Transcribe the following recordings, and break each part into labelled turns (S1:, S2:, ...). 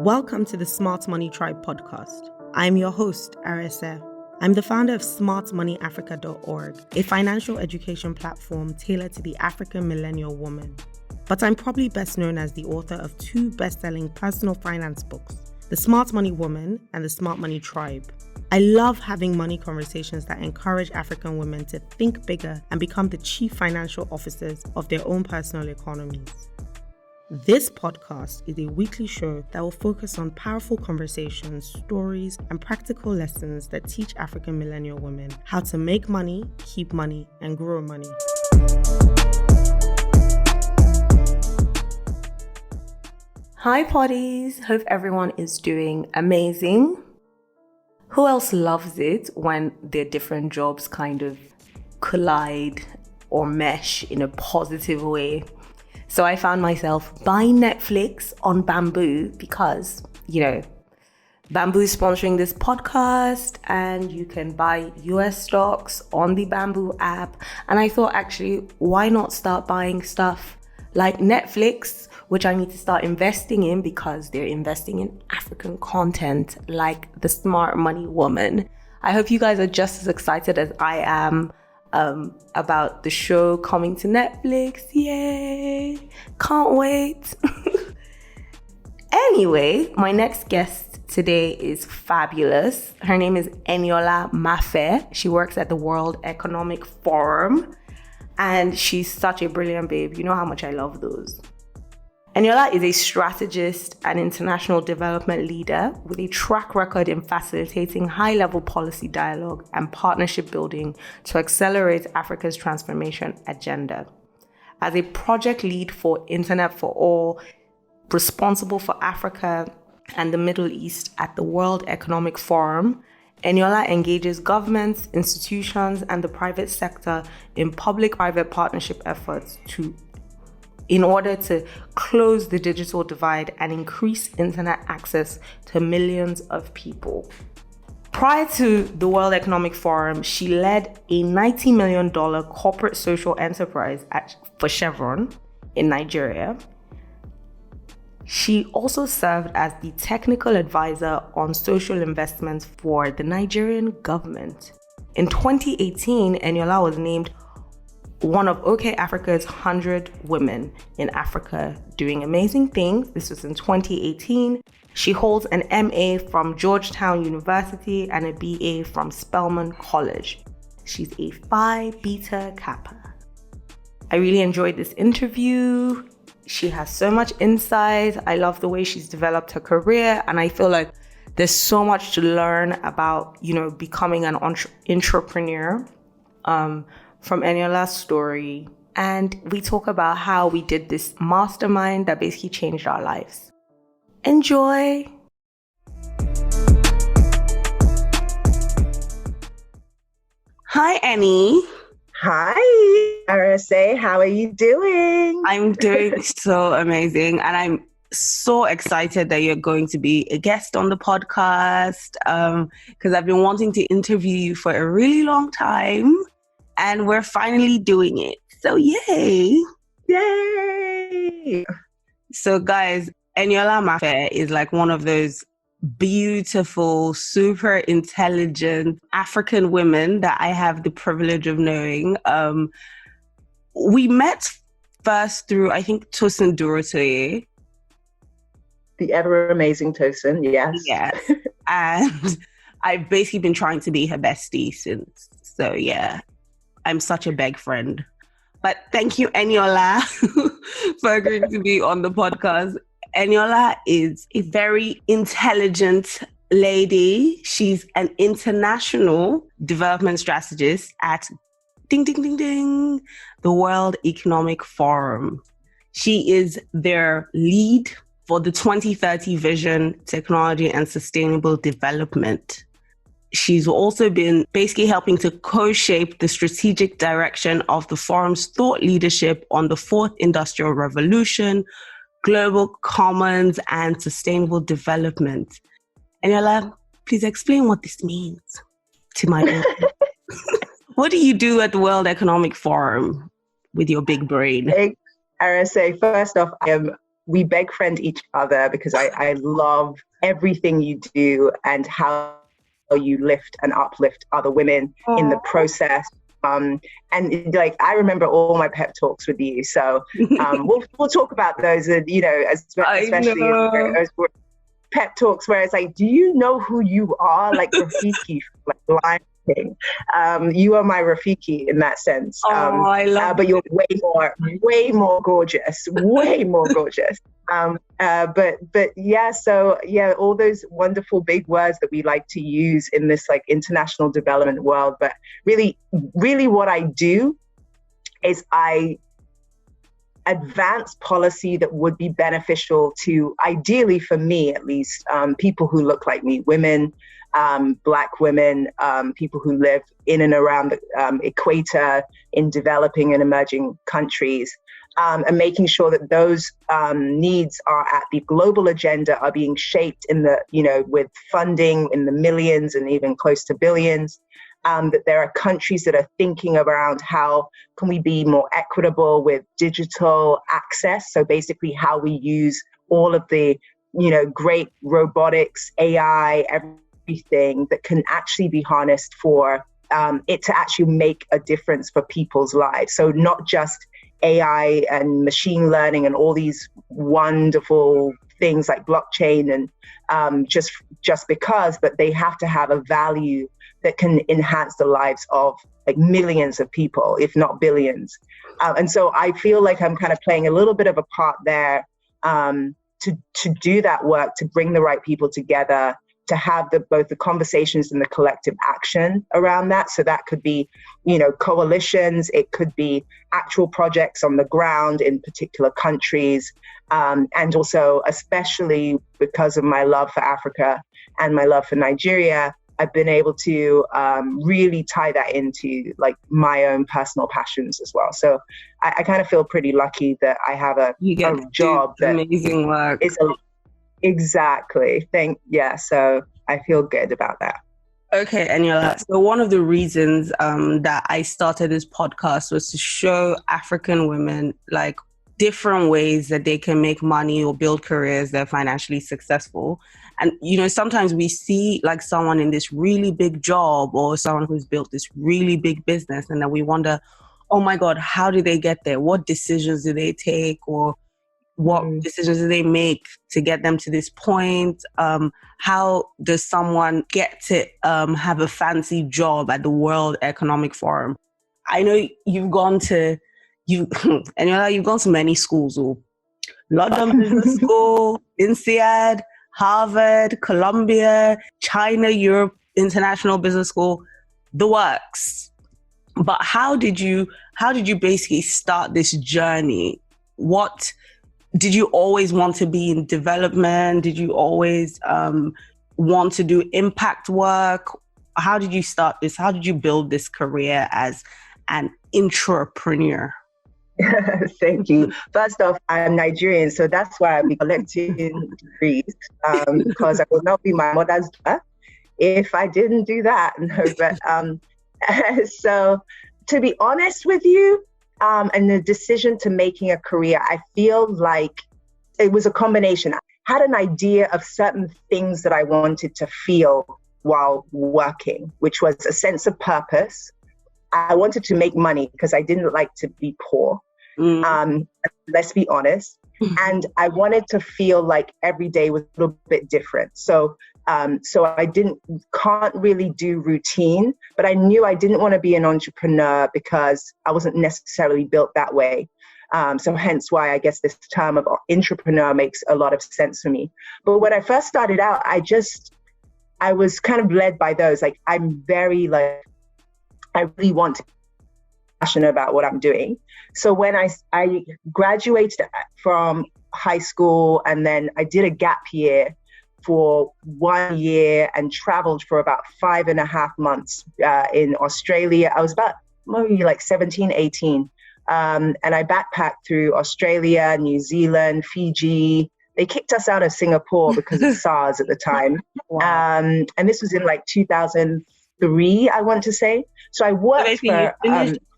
S1: Welcome to the Smart Money Tribe podcast. I'm your host, Arese. I'm the founder of smartmoneyafrica.org, a financial education platform tailored to the African millennial woman. But I'm probably best known as the author of two best-selling personal finance books, The Smart Money Woman and The Smart Money Tribe. I love having money conversations that encourage African women to think bigger and become the chief financial officers of their own personal economies. This podcast is a weekly show that will focus on powerful conversations, stories, and practical lessons that teach African millennial women how to make money, keep money, and grow money. Hi, potties. Hope everyone is doing amazing. Who else loves it when their different jobs kind of collide or mesh in a positive way? So I found myself buying Netflix on Bamboo because, Bamboo is sponsoring this podcast and you can buy US stocks on the Bamboo app. And I thought, actually, why not start buying stuff like Netflix, which I need to start investing in because they're investing in African content like The Smart Money Woman. I hope you guys are just as excited as I am about the show coming to Netflix. Yay! Can't wait. Anyway, my next guest today is fabulous. Her name is Eniola Mafe. She works at the World Economic Forum and she's such a brilliant babe. You know how much I love those. Eniola is a strategist and international development leader with a track record in facilitating high-level policy dialogue and partnership building to accelerate Africa's transformation agenda. As a project lead for Internet for All, responsible for Africa and the Middle East at the World Economic Forum, Eniola engages governments, institutions, and the private sector in public-private partnership efforts in order to close the digital divide and increase internet access to millions of people. Prior to the World Economic Forum, she led a $90 million corporate social enterprise for Chevron in Nigeria. She also served as the technical advisor on social investments for the Nigerian government. In 2018, Eniola was named one of OK Africa's 100 women in Africa doing amazing things. This was in 2018. She holds an MA from Georgetown University and a BA from Spelman College. She's a Phi Beta Kappa. I really enjoyed this interview. She has so much insight. I love the way she's developed her career, and I feel like there's so much to learn about, becoming an entrepreneur. From Eniola's story, and we talk about how we did this mastermind that basically changed our lives. Enjoy! Hi, Eni.
S2: Hi, Arese. How are you doing?
S1: I'm doing so amazing, and I'm so excited that you're going to be a guest on the podcast because I've been wanting to interview you for a really long time. And we're finally doing it. So yay.
S2: Yay.
S1: So guys, Eniola Mafe is like one of those beautiful, super intelligent African women that I have the privilege of knowing. We met first through, I think, Tosin Durotoye.
S2: The ever amazing Tosin, yes.
S1: Yes. And I've basically been trying to be her bestie since. So yeah. I'm such a beg friend. But thank you, Eniola, for agreeing to be on the podcast. Eniola is a very intelligent lady. She's an international development strategist at the World Economic Forum. She is their lead for the 2030 Vision, Technology and Sustainable Development. She's also been basically helping to co-shape the strategic direction of the forum's thought leadership on the fourth industrial revolution, global commons, and sustainable development. Eniola, please explain what this means to my audience. What do you do at the World Economic Forum with your big brain?
S2: I say, first off, I am we beg friend each other because I love everything you do and how you lift and uplift other women in the process. And like, I remember all my pep talks with you. So we'll talk about those, especially as we're pep talks where it's like, do you know who you are? Like Rafiki, like Lion King. You are my Rafiki in that sense.
S1: I love
S2: but you're way more gorgeous, way more gorgeous. But yeah, so yeah, all those wonderful big words that we like to use in this like international development world. But really what I do is I advance policy that would be beneficial to, ideally for me at least, people who look like me, women, Black women, people who live in and around the equator in developing and emerging countries, and making sure that those needs are at the global agenda, are being shaped in the, with funding in the millions and even close to billions. That there are countries that are thinking around how can we be more equitable with digital access. So basically how we use all of the, great robotics, AI, everything that can actually be harnessed for it to actually make a difference for people's lives. So not just AI and machine learning and all these wonderful things like blockchain and just because, but they have to have a value that can enhance the lives of like millions of people, if not billions. And so I feel like I'm kind of playing a little bit of a part there to do that work, to bring the right people together, to have both the conversations and the collective action around that. So that could be, coalitions, it could be actual projects on the ground in particular countries. And also, especially because of my love for Africa and my love for Nigeria, I've been able to really tie that into like my own personal passions as well. So I kind of feel pretty lucky that I have a job that
S1: amazing work.
S2: Exactly. So I feel good about that.
S1: Okay, Eniola. So one of the reasons that I started this podcast was to show African women like different ways that they can make money or build careers that are financially successful. And, sometimes we see like someone in this really big job or someone who's built this really big business, and then we wonder, oh my God, how did they get there? What decisions do they take, or what decisions do they make to get them to this point? How does someone get to have a fancy job at the World Economic Forum? I know you've gone to many schools, or London Business School, INSEAD, Harvard, Columbia, China, Europe International Business School, the works. But how did you basically start this journey? What did you always want to be in development? Did you always want to do impact work? How did you start this? How did you build this career as an entrepreneur?
S2: Thank you. First off, I'm Nigerian, so that's why I'm collecting degrees, because I will not be my mother's daughter if I didn't do that. No, but so to be honest with you, and the decision to making a career, I feel like it was a combination. I had an idea of certain things that I wanted to feel while working, which was a sense of purpose. I wanted to make money because I didn't like to be poor. Let's be honest. And I wanted to feel like every day was a little bit different. So I can't really do routine, but I knew I didn't want to be an entrepreneur because I wasn't necessarily built that way. So hence why I guess this term of entrepreneur makes a lot of sense for me. But when I first started out, I was kind of led by those. Like, I'm very I really want to be passionate about what I'm doing. So when I graduated from high school, and then I did a gap year for 1 year and traveled for about 5.5 months in Australia. I was about maybe like 17, 18. And I backpacked through Australia, New Zealand, Fiji. They kicked us out of Singapore because of SARS at the time. Wow. And this was in like 2003, I want to say. So I worked for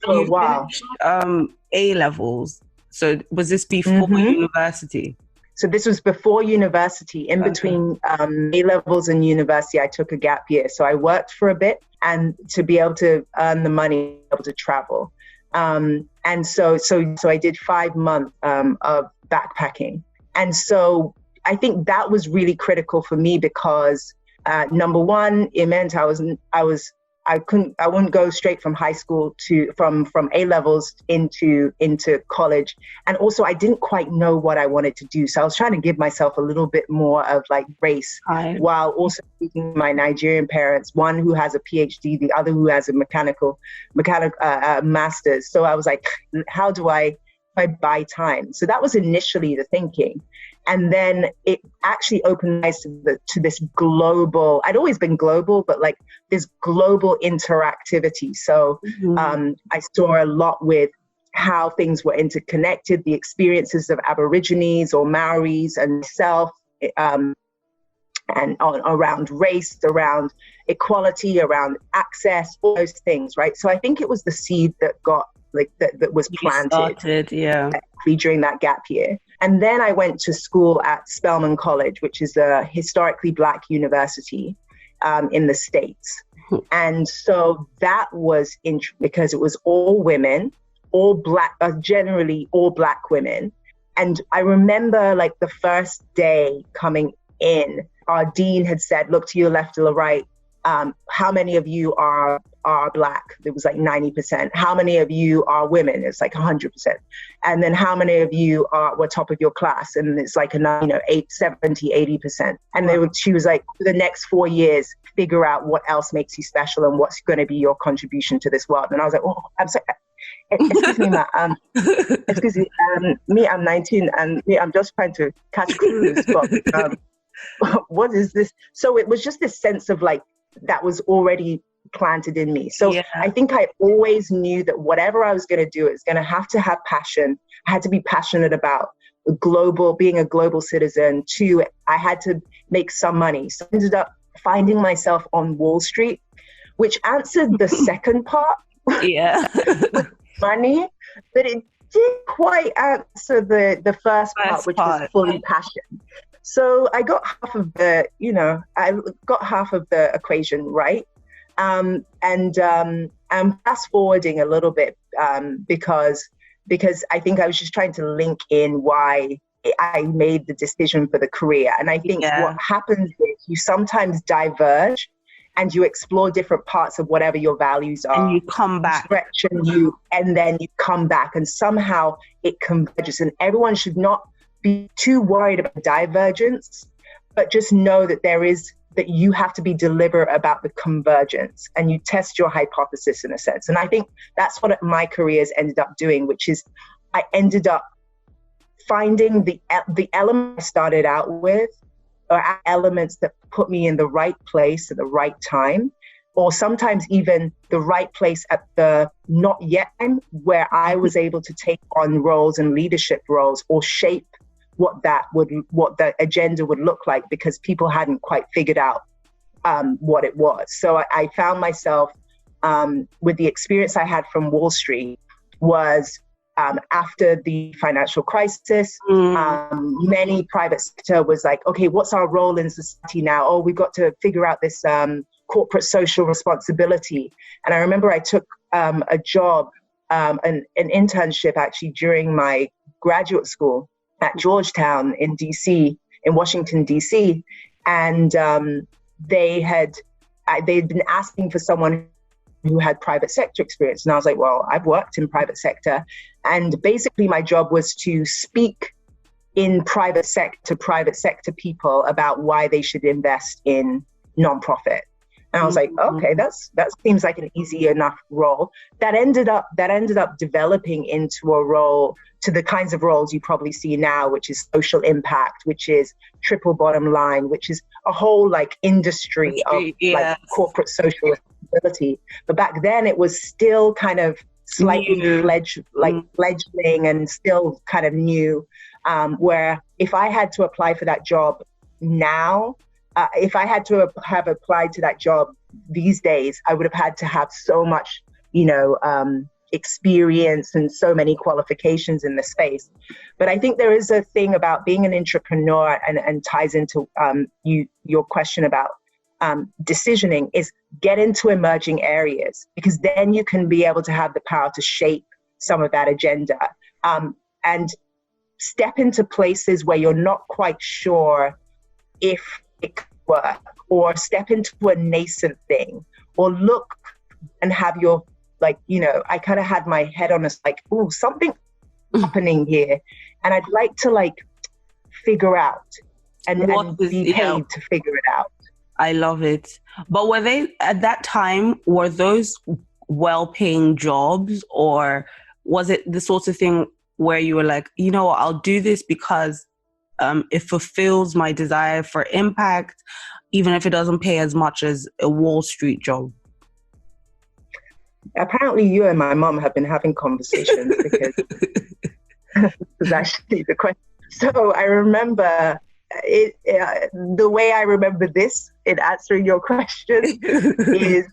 S2: a while.
S1: A-levels. So was this before university?
S2: So this was before university. In between A-levels and university, I took a gap year. So I worked for a bit and to be able to earn the money, able to travel. And so I did 5 months of backpacking. And so I think that was really critical for me because number one, it meant I wouldn't go straight from high school from A-levels into college. And also I didn't quite know what I wanted to do. So I was trying to give myself a little bit more of like grace while also speaking to my Nigerian parents, one who has a PhD, the other who has a mechanical master's. So I was like, how do I buy time? So that was initially the thinking. And then it actually opened eyes to this global, I'd always been global, but like this global interactivity. So I saw a lot with how things were interconnected, the experiences of Aborigines or Maoris and myself, and around race, around equality, around access, all those things, right? So I think it was the seed that got that was planted during that gap year. And then I went to school at Spelman College, which is a historically Black university in the States. And so that was because it was all women, all Black, generally all Black women. And I remember like the first day coming in, our dean had said, look to your left or the right, how many of you are Black? It was like 90%. How many of you are women? It's like 100%. And then how many of you were top of your class? And it's like 70, 80%. And she was like, for the next 4 years, figure out what else makes you special and what's going to be your contribution to this world. And I was like, oh, I'm sorry. Excuse me, ma. Excuse me, I'm 19 and I'm just trying to catch cruise. But what is this? So it was just this sense of like, that was already planted in me. So I think I always knew that whatever I was going to do, it's going to have passion. I had to be passionate about being a global citizen. 2, I had to make some money. So I ended up finding myself on Wall Street, which answered the second part. With money, but it didn't quite answer the first part, which was fully passion. So I got half of the equation right. And I'm fast forwarding a little bit because I think I was just trying to link in why I made the decision for the career. And I think what happens is you sometimes diverge and you explore different parts of whatever your values are.
S1: And you come back.
S2: Stretch and then you come back and somehow it converges. And everyone should not be too worried about divergence, but just know that that you have to be deliberate about the convergence and you test your hypothesis in a sense. And I think that's what my career has ended up doing, which is I ended up finding the element I started out with are elements that put me in the right place at the right time, or sometimes even the right place at the not yet time where I was able to take on roles and leadership roles or shape what the agenda would look like because people hadn't quite figured out what it was. So I found myself with the experience I had from Wall Street was after the financial crisis, many private sector was like, okay, what's our role in society now? Oh, we've got to figure out this corporate social responsibility. And I remember I took a job, an internship actually during my graduate school at Georgetown in Washington, DC. And they'd been asking for someone who had private sector experience. And I was like, well, I've worked in private sector. And basically my job was to speak in private sector people about why they should invest in nonprofit. And I was like, okay, that seems like an easy enough role. That ended up developing into a role, to the kinds of roles you probably see now, which is social impact, which is triple bottom line, which is a whole like industry of like corporate social responsibility. But back then it was still kind of slightly fledgling and still kind of new, where if I had to apply for that job now, if I had to have applied to that job these days, I would have had to have so much, experience and so many qualifications in the space. But I think there is a thing about being an entrepreneur and ties into your question about decisioning, is get into emerging areas, because then you can be able to have the power to shape some of that agenda, and step into places where you're not quite sure if it could work, or step into a nascent thing, or look and have your, like, I kind of had my head on this, like, oh, something happening here, and I'd like to like figure out and be paid to figure it out.
S1: I love it. But were they, at that time, were those well-paying jobs, or was it the sort of thing where you were like, I'll do this because it fulfills my desire for impact, even if it doesn't pay as much as a Wall Street job?
S2: Apparently you and my mom have been having conversations, because this is actually the question. So I remember it, the way I remember this in answering your question is,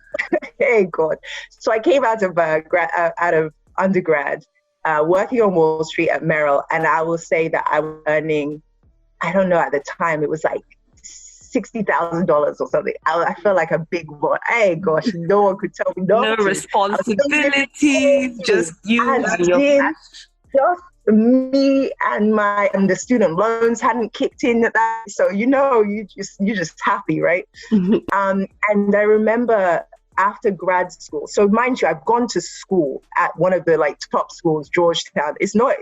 S2: hey God. So I came out of undergrad, working on Wall Street at Merrill, and I will say that I was earning, I don't know, at the time it was like $60,000 or something. I felt like a big boy. Hey gosh, no one could tell me
S1: no responsibilities, just you and your cash.
S2: Just me and the student loans hadn't kicked in at that, so you're just happy, right? And I remember after grad school, so mind you, I've gone to school at one of the like top schools, Georgetown. It's not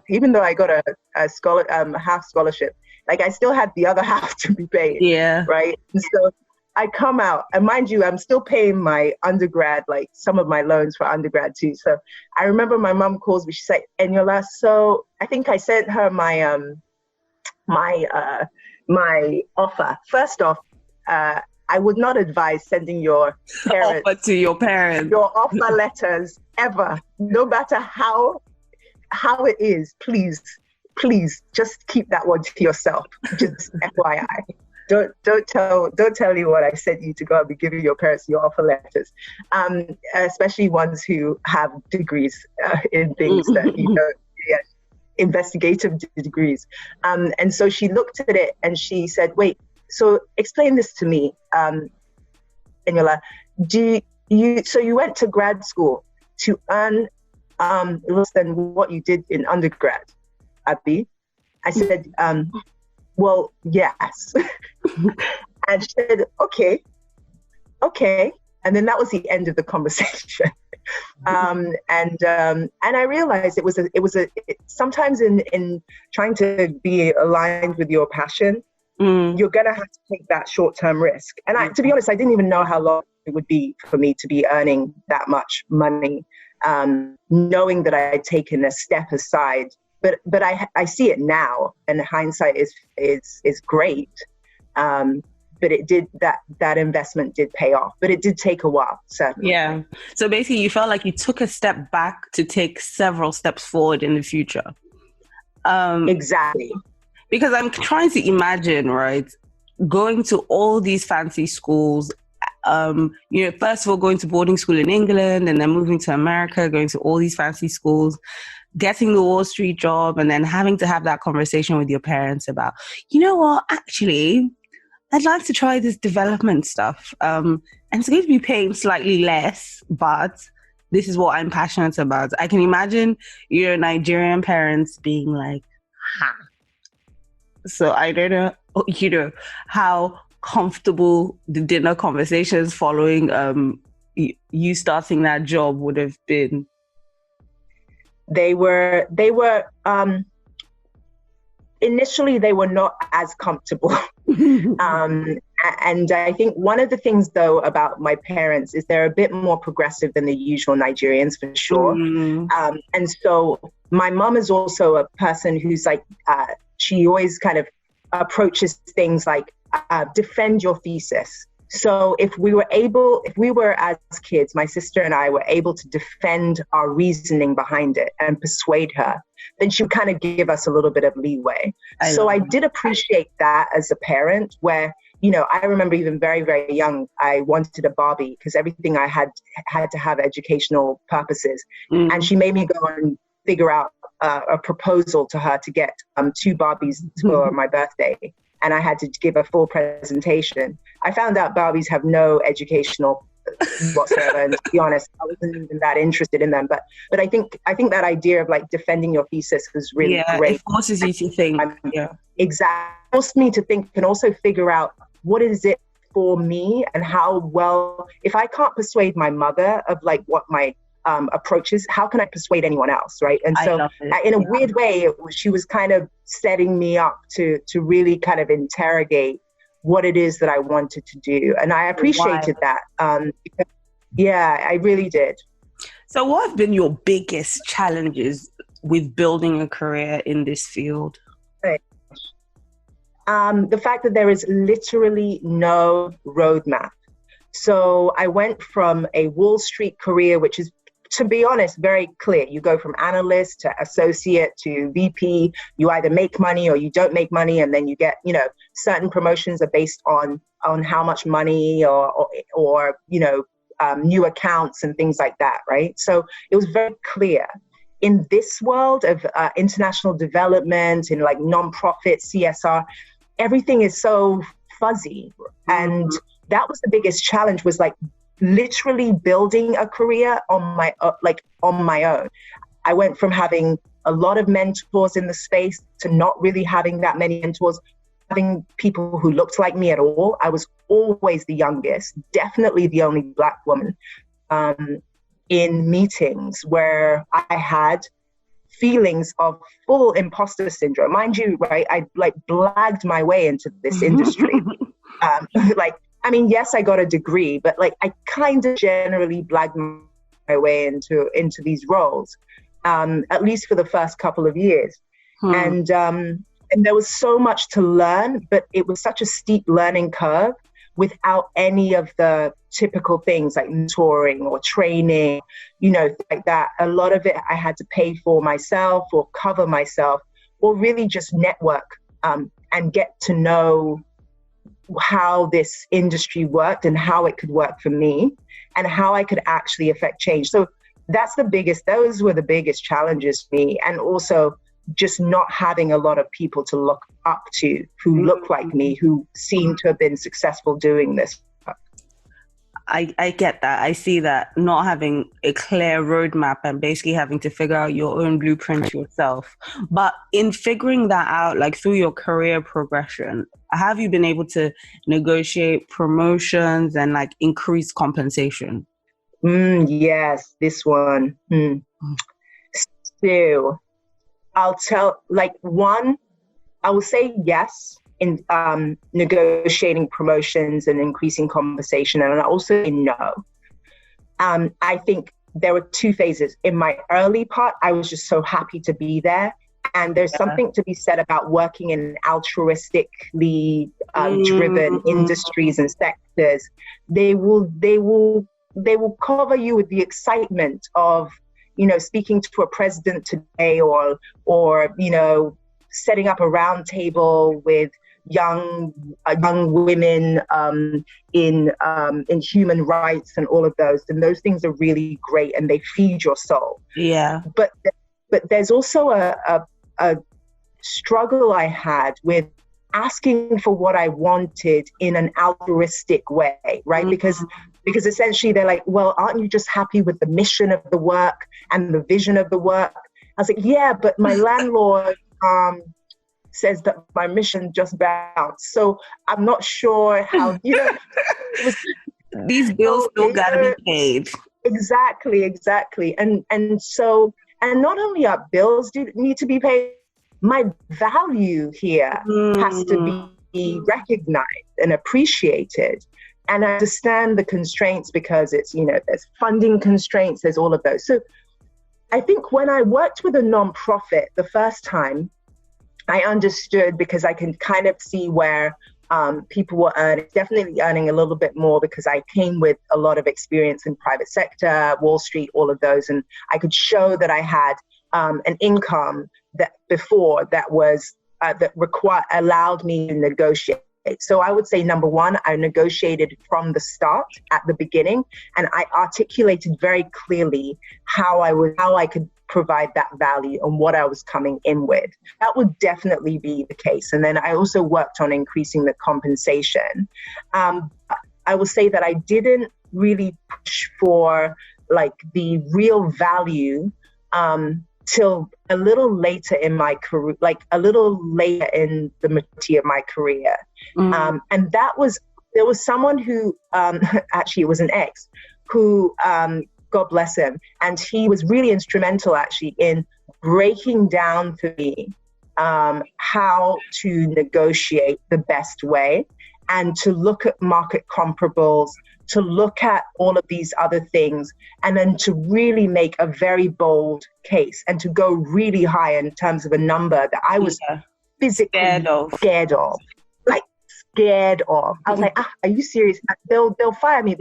S2: even though I got a half scholarship, like I still had the other half to be paid.
S1: Yeah.
S2: Right. And so I come out, and mind you, I'm still paying my undergrad, like some of my loans for undergrad too. So I remember my mom calls me. She said, Eniola, so I think I sent her my offer. First off, I would not advise sending your parents
S1: offer to your parents,
S2: your offer letters ever, no matter how it is. Please just keep that one to yourself. Just FYI. Don't tell anyone I sent you to go and be giving your parents your offer letters, especially ones who have degrees in things that investigative degrees. And so she looked at it and she said, "Wait, so explain this to me, Eniola. So you went to grad school to earn less than what you did in undergrad, Abby?" I said, well, yes. And she said, okay. And then that was the end of the conversation. And I realized it was sometimes in trying to be aligned with your passion, you're going to have to take that short-term risk. And to be honest, I didn't even know how long it would be for me to be earning that much money, knowing that I had taken a step aside. But I see it now, and hindsight is great. But it did that investment did pay off, but it did take a while, certainly.
S1: Yeah. So basically, you felt like you took a step back to take several steps forward in the future.
S2: Exactly.
S1: Because I'm trying to imagine, right, going to all these fancy schools. First of all, going to boarding school in England, and then moving to America, going to all these fancy schools, getting the Wall Street job, and then having to have that conversation with your parents about, actually, I'd like to try this development stuff. And it's going to be paying slightly less, but this is what I'm passionate about. I can imagine your Nigerian parents being like, ha. So I don't know, how comfortable the dinner conversations following you starting that job would have been.
S2: They were initially they were not as comfortable. And I think one of the things though about my parents is they're a bit more progressive than the usual Nigerians, for sure. And so my mom is also a person who's like, she always kind of approaches things like, defend your thesis. So if we were as kids, my sister and I were able to defend our reasoning behind it and persuade her, then she would kind of give us a little bit of leeway. I did appreciate that as a parent, where, I remember even very, very young, I wanted a Barbie because everything I had to have educational purposes. And she made me go and figure out a proposal to her to get 2 Barbies for my birthday. And I had to give a full presentation. I found out Barbies have no educational whatsoever. And to be honest, I wasn't even that interested in them. But I think that idea of like defending your thesis was really great.
S1: It forces you to think.
S2: Exactly. It forced me to think and also figure out what is it for me and how well, if I can't persuade my mother of like what my approaches, how can I persuade anyone else, right? And so in a weird way, she was kind of setting me up to really kind of interrogate what it is that I wanted to do. And I appreciated that. I really did.
S1: So what have been your biggest challenges with building a career in this field?
S2: The fact that there is literally no roadmap. So I went from a Wall Street career, which is, to be honest, very clear. You go from analyst to associate to VP. You either make money or you don't make money, and then you get, certain promotions are based on how much money or new accounts and things like that, right? So it was very clear. In this world of international development, in like nonprofit CSR, everything is so fuzzy, and that was the biggest challenge. Was like literally building a career on my own. I went from having a lot of mentors in the space to not really having that many mentors, having people who looked like me at all. I was always the youngest, definitely the only Black woman in meetings where I had feelings of full imposter syndrome. Mind you, right, I like blagged my way into this industry. Yes, I got a degree, but like I kind of generally blagged my way into these roles, at least for the first couple of years. And there was so much to learn, but it was such a steep learning curve without any of the typical things like mentoring or training, like that. A lot of it I had to pay for myself or cover myself, or really just network and get to know how this industry worked and how it could work for me and how I could actually affect change. So those were the biggest challenges for me. And also just not having a lot of people to look up to who look like me, who seem to have been successful doing this.
S1: I get that. I see that, not having a clear roadmap and basically having to figure out your own blueprint yourself. But in figuring that out, like through your career progression, have you been able to negotiate promotions and like increase compensation?
S2: Yes, this one. So I will say yes in negotiating promotions and increasing compensation, and I also say no. I think there were 2 phases. In my early part, I was just so happy to be there. And there's something to be said about working in altruistically driven industries and sectors. They will cover you with the excitement of, speaking to a president today, or setting up a round table with young women in human rights and all of those. And those things are really great and they feed your soul. Yeah. But there's also a struggle I had with asking for what I wanted in an altruistic way, right? Because essentially they're like, well, aren't you just happy with the mission of the work and the vision of the work? I was like, yeah, but my landlord says that my mission just bounced. So I'm not sure how,
S1: these bills still gotta be paid.
S2: Exactly. And not only are bills need to be paid, my value here has to be recognized and appreciated. And I understand the constraints because it's, there's funding constraints, there's all of those. So I think when I worked with a nonprofit the first time, I understood, because I can kind of see where people were definitely earning a little bit more because I came with a lot of experience in private sector, Wall Street, all of those. And I could show that I had an income that before that was, allowed me to negotiate. So I would say, number one, I negotiated from the start at the beginning, and I articulated very clearly how I could provide that value and what I was coming in with. That would definitely be the case. And then I also worked on increasing the compensation. I will say that I didn't really push for like the real value till a little later in my career, like a little later in the maturity of my career. And there was someone who, actually it was an ex, who, God bless him, and he was really instrumental actually in breaking down for me how to negotiate the best way and to look at market comparables, to look at all of these other things, and then to really make a very bold case and to go really high in terms of a number that I was physically scared of. Like scared of. I was like, are you serious? They'll fire me.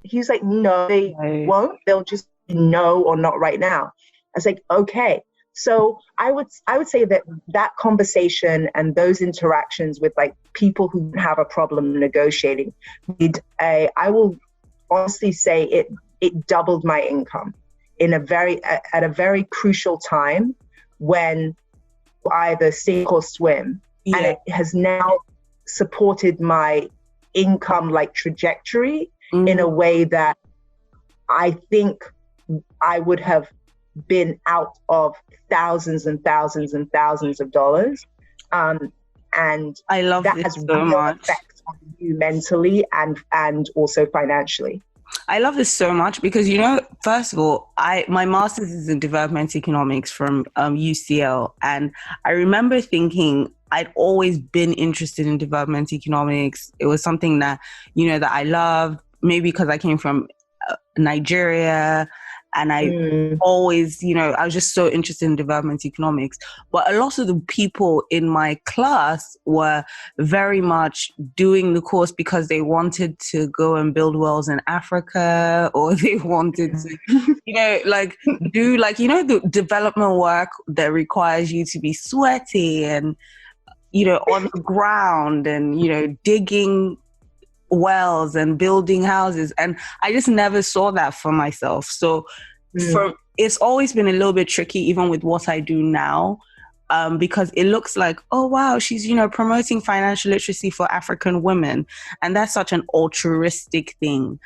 S2: He was like, no, they won't. They'll just no or not right now. I was like, okay. So I would say that conversation and those interactions with like people who have a problem negotiating, I will honestly say it doubled my income at a very crucial time when either sink or swim. Yeah. And it has now supported my income like trajectory in a way that I think I would have been out of thousands and thousands and thousands of dollars. And
S1: I love
S2: that
S1: this
S2: has
S1: so
S2: real
S1: much.
S2: effects on you mentally and also financially.
S1: I love this so much because, you know, first of all, my master's is in development economics from UCL. And I remember thinking I'd always been interested in development economics. It was something that, you know, that I loved, maybe because I came from Nigeria. And I always, you know, I was just so interested in development economics. But a lot of the people in my class were very much doing the course because they wanted to go and build wells in Africa, or they wanted to, you know, like do like, you know, the development work that requires you to be sweaty and, you know, on the ground and, you know, digging wells and building houses. And I just never saw that for myself. So it's always been a little bit tricky, even with what I do now, because it looks like, oh wow, she's, you know, promoting financial literacy for African women, and that's such an altruistic thing.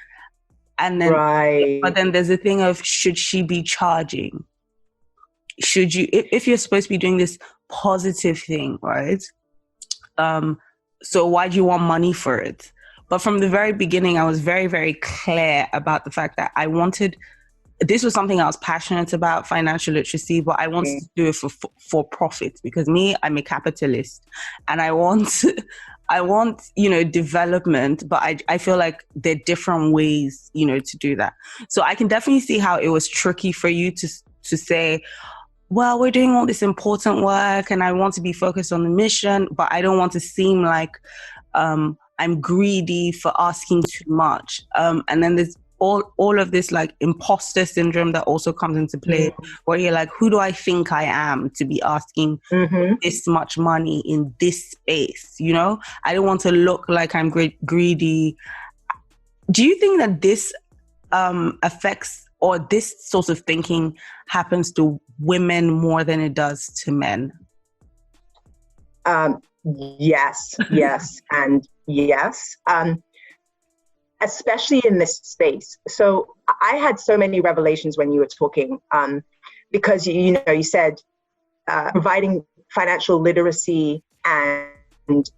S1: And then but then there's a thing of, should she be charging? Should you, if you're supposed to be doing this positive thing, right? So why do you want money for it? But from the very beginning, I was very, very clear about the fact that this was something I was passionate about, financial literacy, but I wanted to do it for profit, because I'm a capitalist and I want, you know, development, but I feel like there are different ways, you know, to do that. So I can definitely see how it was tricky for you to say, well, we're doing all this important work and I want to be focused on the mission, but I don't want to seem like, I'm greedy for asking too much. And then there's all of this like imposter syndrome that also comes into play, where you're like, who do I think I am to be asking this much money in this space? You know, I don't want to look like I'm greedy. Do you think that this affects, or this sort of thinking happens to women more than it does to men?
S2: Yes, and yes. Especially in this space. So I had so many revelations when you were talking, because you said providing financial literacy and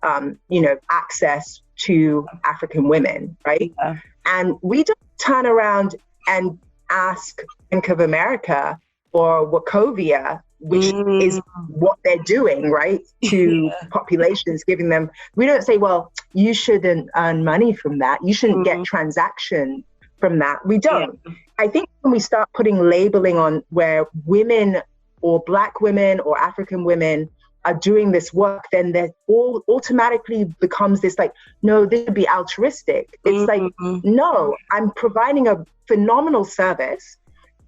S2: access to African women, right? Yeah. And we don't turn around and ask Bank of America or Wachovia, which is what they're doing, right, to populations, giving them, we don't say, well, you shouldn't earn money from that. You shouldn't get transaction from that. We don't. Yeah. I think when we start putting labeling on where women or Black women or African women are doing this work, then that all automatically becomes this like, no, this would be altruistic. It's like, no, I'm providing a phenomenal service.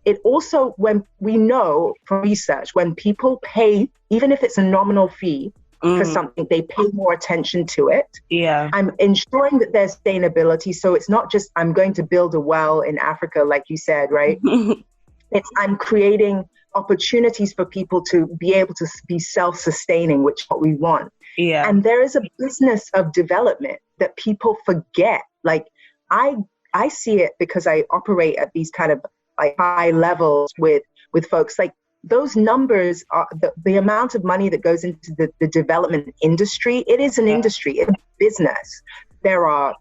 S2: It also, when we know from research, when people pay, even if it's a nominal fee for something, they pay more attention to it.
S1: Yeah.
S2: I'm ensuring that there's sustainability. So it's not just, I'm going to build a well in Africa, like you said, right? It's, I'm creating opportunities for people to be able to be self-sustaining, which is what we want.
S1: Yeah.
S2: And there is a business of development that people forget. Like I see it because I operate at these kind of like high levels with folks. Like those numbers are the amount of money that goes into the development industry. It is an industry, it's a business. There are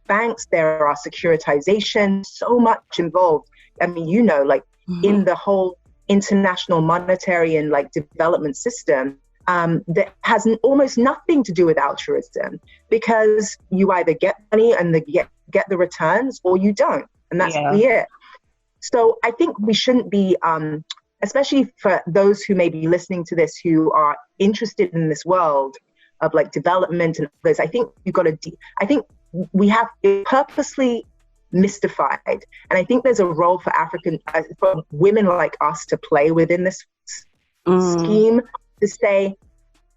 S2: banks, there are securitization, so much involved. I mean, you know, like in the whole international monetary and like development system, that has almost nothing to do with altruism, because you either get money and get the returns, or you don't, and that's really it. So I think we shouldn't be, especially for those who may be listening to this who are interested in this world of like development and others. I think you've got to. I think we have it purposely mystified, and I think there's a role for for women like us to play within this scheme, to say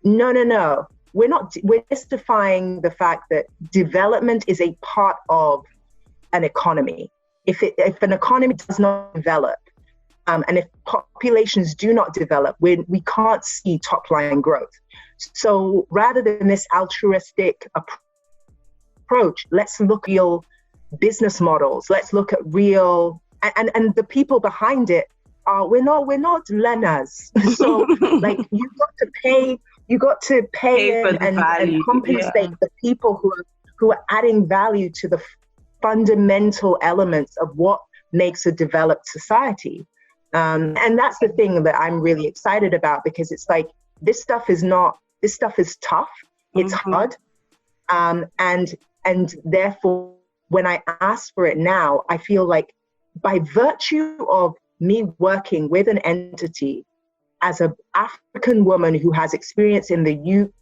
S2: no, we're mystifying the fact that development is a part of an economy. If an economy does not develop, and if populations do not develop, we can't see top line growth. So rather than this altruistic approach, let's look at real business models. Let's look at real, and the people behind it are, we're not learners. So like you got to pay and compensate the people who are adding value to the fundamental elements of what makes a developed society. And that's the thing that I'm really excited about, because it's like, this stuff is tough, it's hard. And therefore, when I ask for it now, I feel like by virtue of me working with an entity as an African woman who has experience in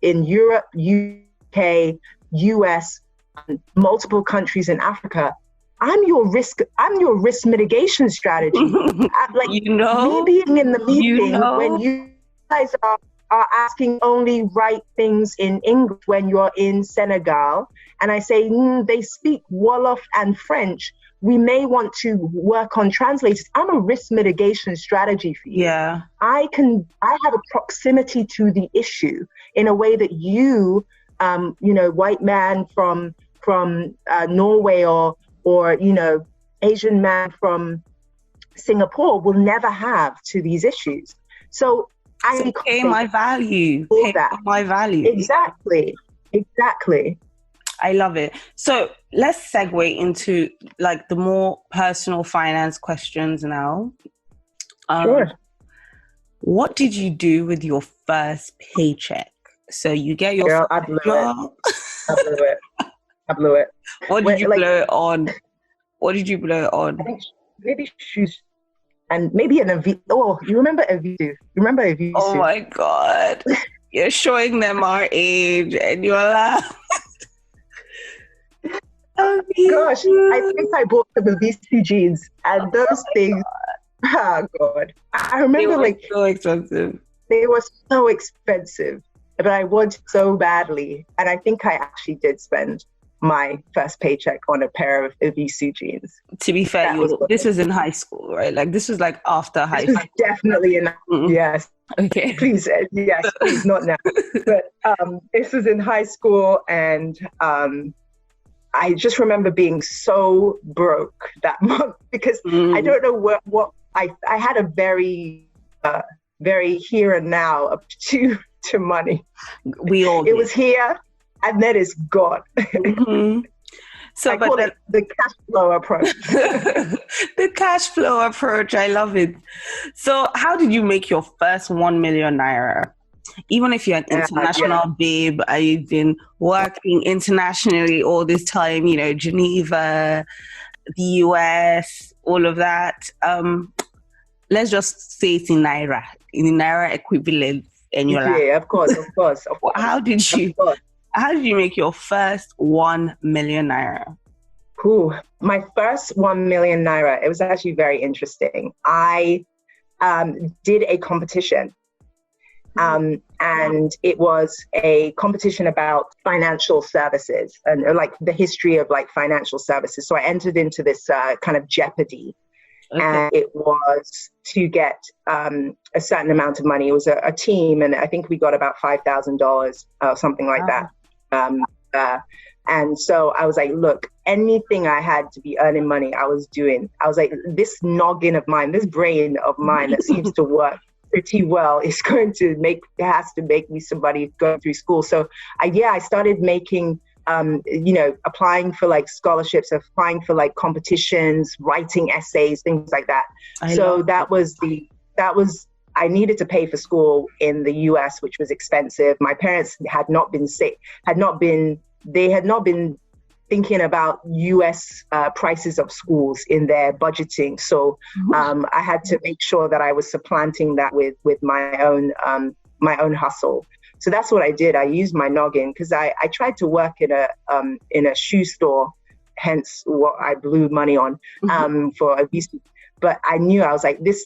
S2: Europe, UK, US, multiple countries in Africa, I'm your risk mitigation strategy. Like, me being in the meeting when you guys are asking only right things in English when you're in Senegal, and I say they speak Wolof and French, we may want to work on translators. I'm a risk mitigation strategy for you.
S1: Yeah.
S2: I have a proximity to the issue in a way that you, white man from Norway or Asian man from Singapore will never have to these issues. So I
S1: pay my value. Pay my value.
S2: Exactly.
S1: I love it. So let's segue into like the more personal finance questions now.
S2: Sure.
S1: What did you do with your first paycheck? So you get your
S2: Girl, I blew
S1: job.
S2: I blew it.
S1: What did you blow it on? What did you blow it on?
S2: I think maybe shoes. And maybe an Avisu. Oh, you remember Avisu? You remember Avisu?
S1: Oh my God. You're showing them our age, and you're laughing.
S2: Gosh, I think I bought some Avisu jeans, and those things, oh God. I remember
S1: they were so expensive.
S2: They were so expensive, but I wanted so badly. And I think I actually did spend my first paycheck on a pair of Avisu jeans.
S1: To be fair, this was in high school, right? Like this was like after high school.
S2: Definitely in yes.
S1: Okay.
S2: Please, yes, please, not now. But this was in high school, and I just remember being so broke that month because I don't know what I had a very here and now up to money.
S1: We all
S2: it was here. And then it's gone. So I call it the cash flow approach.
S1: The cash flow approach. I love it. So how did you make your first 1 million naira? Even if you're an international babe, you've been working internationally all this time, Geneva, the US, all of that. Let's just say it's in naira equivalent. Eniola.
S2: Yeah, of course, of course, of course.
S1: How did you make your first 1 million naira?
S2: Cool. My first 1 million naira, it was actually very interesting. I did a competition. And it was a competition about financial services and like the history of like financial services. So I entered into this kind of jeopardy. Okay. And it was to get a certain amount of money. It was a team, and I think we got about $5,000 or something like that. And so I was like, look, anything I had to be earning money, I was doing. I was like, this noggin of mine, this brain of mine that seems to work pretty well is has to make me somebody going through school. So I started making, applying for like scholarships, applying for like competitions, writing essays, things like that. I needed to pay for school in the US, which was expensive. My parents had not been thinking about US prices of schools in their budgeting. So I had to make sure that I was supplanting that with my own hustle. So that's what I did. I used my noggin because I tried to work in a shoe store, hence what I blew money on for obesity. But I knew, I was like, this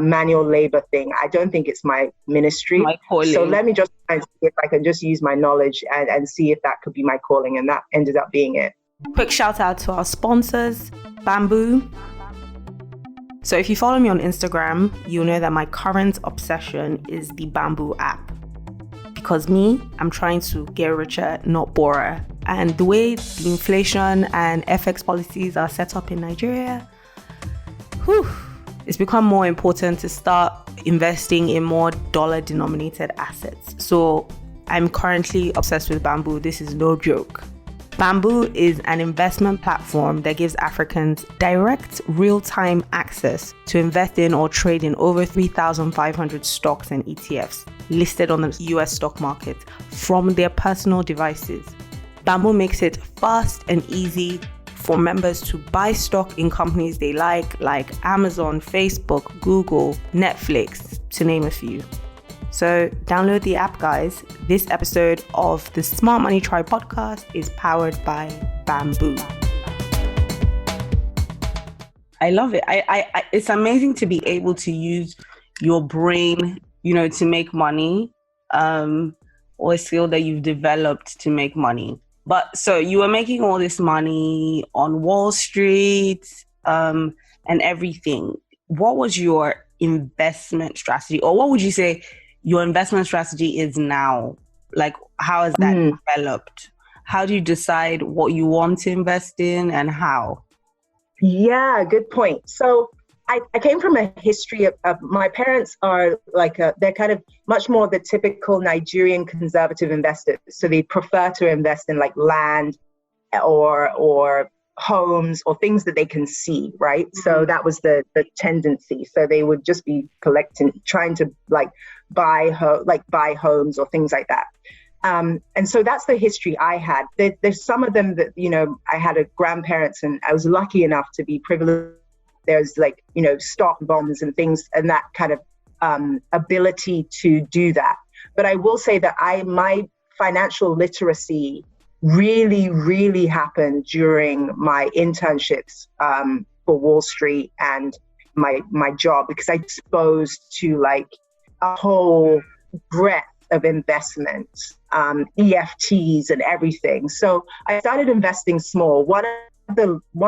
S2: manual labor thing, I don't think it's my ministry. My calling. So let me just try and see if I can just use my knowledge and see if that could be my calling. And that ended up being it.
S1: Quick shout out to our sponsors, Bamboo. So if you follow me on Instagram, you'll know that my current obsession is the Bamboo app. Because I'm trying to get richer, not poorer. And the way the inflation and FX policies are set up in Nigeria, it's become more important to start investing in more dollar-denominated assets. So I'm currently obsessed with Bamboo. This is no joke. Bamboo is an investment platform that gives Africans direct, real-time access to invest in or trade in over 3,500 stocks and ETFs listed on the US stock market from their personal devices. Bamboo makes it fast and easy for members to buy stock in companies they like Amazon, Facebook, Google, Netflix, to name a few. So download the app, guys. This episode of the Smart Money Tribe podcast is powered by Bamboo. I love it. I it's amazing to be able to use your brain, to make money, or a skill that you've developed to make money. But so you were making all this money on Wall Street and everything. What was your investment strategy? Or what would you say your investment strategy is now? Like, how has that developed? How do you decide what you want to invest in and how?
S2: Yeah, good point. So I came from a history of my parents are they're kind of much more the typical Nigerian conservative investors. So they prefer to invest in like land or homes or things that they can see, right? Mm-hmm. So that was the tendency. So they would just be trying to buy homes or things like that. And so that's the history I had. There's some of them that, I had a grandparents and I was lucky enough to be privileged. There's stock bonds and things and that kind of ability to do that. But I will say that my financial literacy really, really happened during my internships for Wall Street and my job, because I was exposed to a whole breadth of investments, EFTs and everything. So I started investing small. One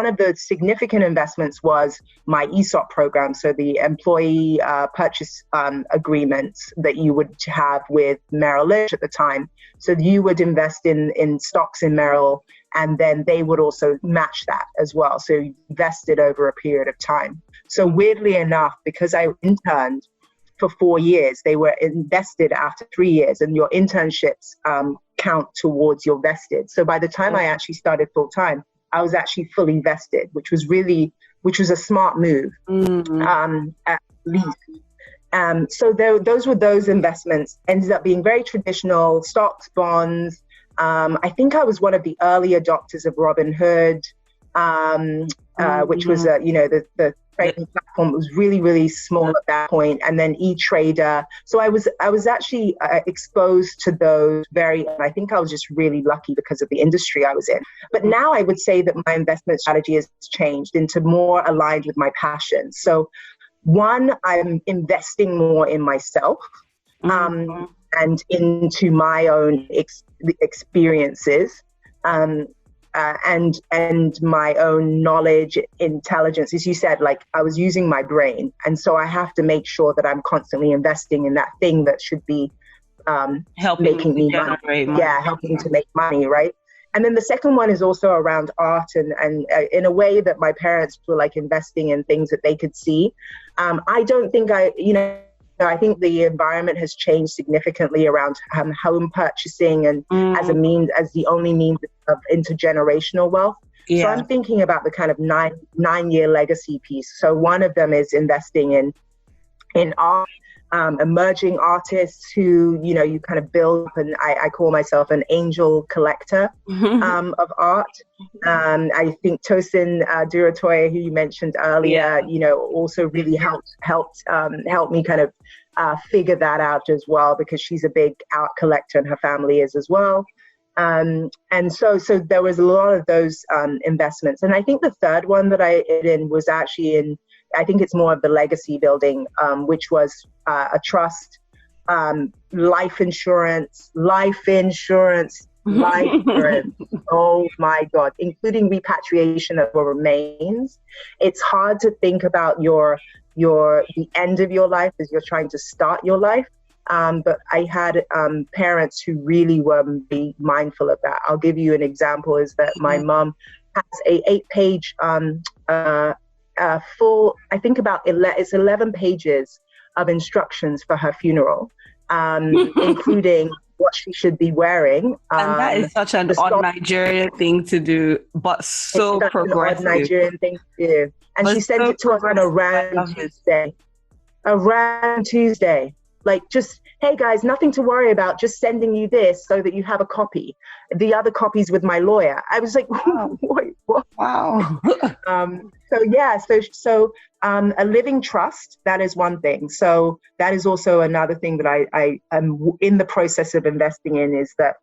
S2: of the significant investments was my ESOP program, so the employee purchase agreements that you would have with Merrill Lynch at the time. So you would invest in stocks in Merrill, and then they would also match that as well. So you invested over a period of time. So weirdly enough, because I interned for 4 years, they were invested after 3 years, and your internships count towards your vested. So by the time I actually started full time, I was actually fully vested, which was a smart move, at least. So those were those investments. Ended up being very traditional stocks, bonds. I think I was one of the early adopters of Robinhood, which was the trading platform. It was really, really small at that point, and then e-trader. So I was actually exposed to those I think I was just really lucky because of the industry I was in. But now I would say that my investment strategy has changed into more aligned with my passions. So one, I'm investing more in myself and into my own experiences. And my own knowledge, intelligence, as you said, like I was using my brain. And so I have to make sure that I'm constantly investing in that thing that should be making me money. Yeah, helping to make money, right? And then the second one is also around art and in a way that my parents were like investing in things that they could see. I don't think I think the environment has changed significantly around home purchasing and as the only means of intergenerational wealth. Yeah. So I'm thinking about the kind of nine-year legacy piece. So one of them is investing in art, emerging artists who, you kind of build up, and I call myself an angel collector of art. I think Tosin Duratoye, who you mentioned earlier, also really helped me kind of figure that out as well, because she's a big art collector and her family is as well. And so there was a lot of those investments. And I think the third one that I did in was actually I think it's more of the legacy building, which was a trust, life insurance. Oh my God, including repatriation of your remains. It's hard to think about the end of your life as you're trying to start your life. But I had parents who really were mindful of that. I'll give you an example, is that my mom has a 8-page full, I think it's 11 pages of instructions for her funeral, including what she should be wearing.
S1: And that is such an odd Nigerian thing to do, but so progressive.
S2: An odd Nigerian thing to do. And she sent it to us on a random Tuesday. Like, just, hey guys, nothing to worry about, just sending you this so that you have a copy. The other copies with my lawyer. I was like, wow. Wait, what?
S1: Wow.
S2: So a living trust, that is one thing. So that is also another thing that I am in the process of investing in, is that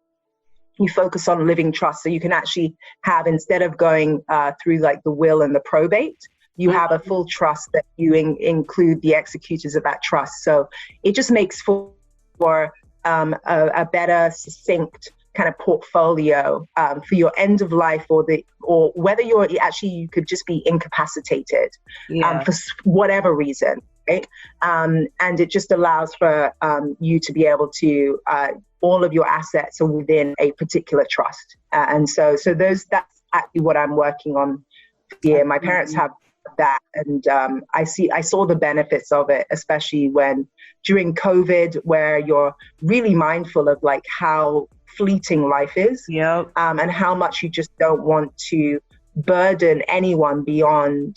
S2: you focus on living trust. So you can actually have, instead of going through like the will and the probate, you have a full trust that you include the executors of that trust. So it just makes for a better, succinct kind of portfolio for your end of life, or whether you could just be incapacitated for whatever reason, right? And it just allows for you to be able to all of your assets are within a particular trust, and so that's actually what I'm working on here. My parents have that, and I saw the benefits of it, especially when during COVID, where you're really mindful of like how fleeting life is, and how much you just don't want to burden anyone beyond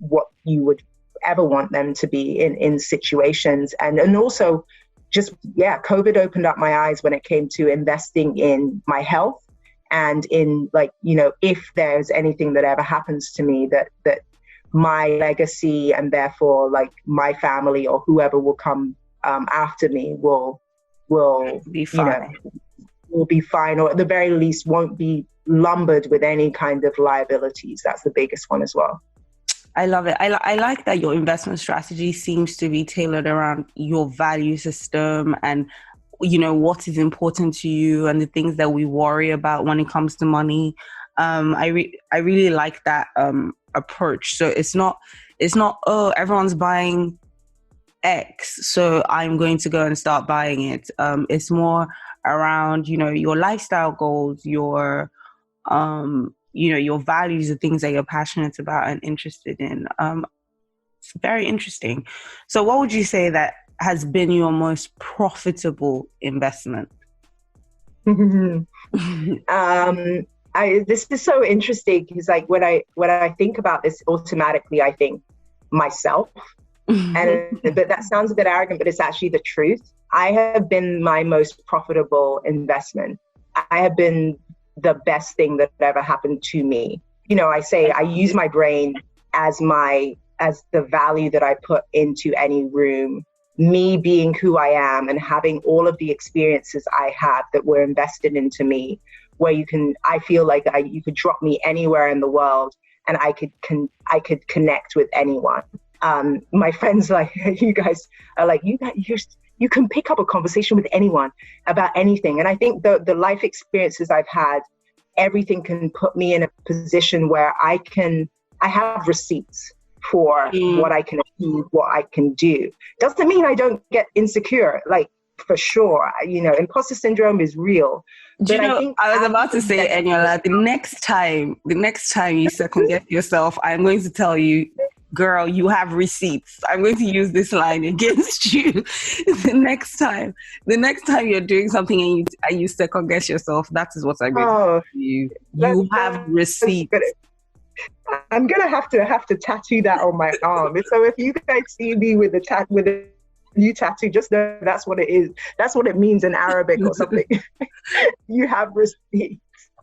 S2: what you would ever want them to be in situations. And also just, COVID opened up my eyes when it came to investing in my health, and in like, if there's anything that ever happens to me, that my legacy, and therefore like my family or whoever will come after me will
S1: be fine.
S2: Will be fine, or at the very least won't be lumbered with any kind of liabilities. That's the biggest one as well.
S1: I love it. I like that your investment strategy seems to be tailored around your value system and, what is important to you and the things that we worry about when it comes to money. I really like that approach. So it's not, everyone's buying X, so I'm going to go and start buying it. It's more around, your lifestyle goals, your values, the things that you're passionate about and interested in. It's very interesting. So what would you say that has been your most profitable investment?
S2: This is so interesting, because like when I think about this, automatically I think myself. But that sounds a bit arrogant, but it's actually the truth. I have been my most profitable investment. I have been the best thing that ever happened to me. I say I use my brain as my as the value that I put into any room, me being who I am and having all of the experiences I have that were invested into me, where I feel like you could drop me anywhere in the world and I could connect with anyone. My friends, like you guys are like, you can pick up a conversation with anyone about anything. And I think the life experiences I've had, everything can put me in a position where I have receipts for what I can achieve, what I can do. Doesn't mean I don't get insecure, like for sure. Imposter syndrome is real.
S1: But I was about to say, Eniola, the next time you second guess yourself, I'm going to tell you, girl, you have receipts. I'm going to use this line against you the next time you're doing something and you second guess yourself. That is what I'm going to tell you. You have receipts.
S2: I'm gonna have to tattoo that on my arm. So if you guys see me with a new tattoo, just know that's what it is. That's what it means in Arabic or something. You have receipts.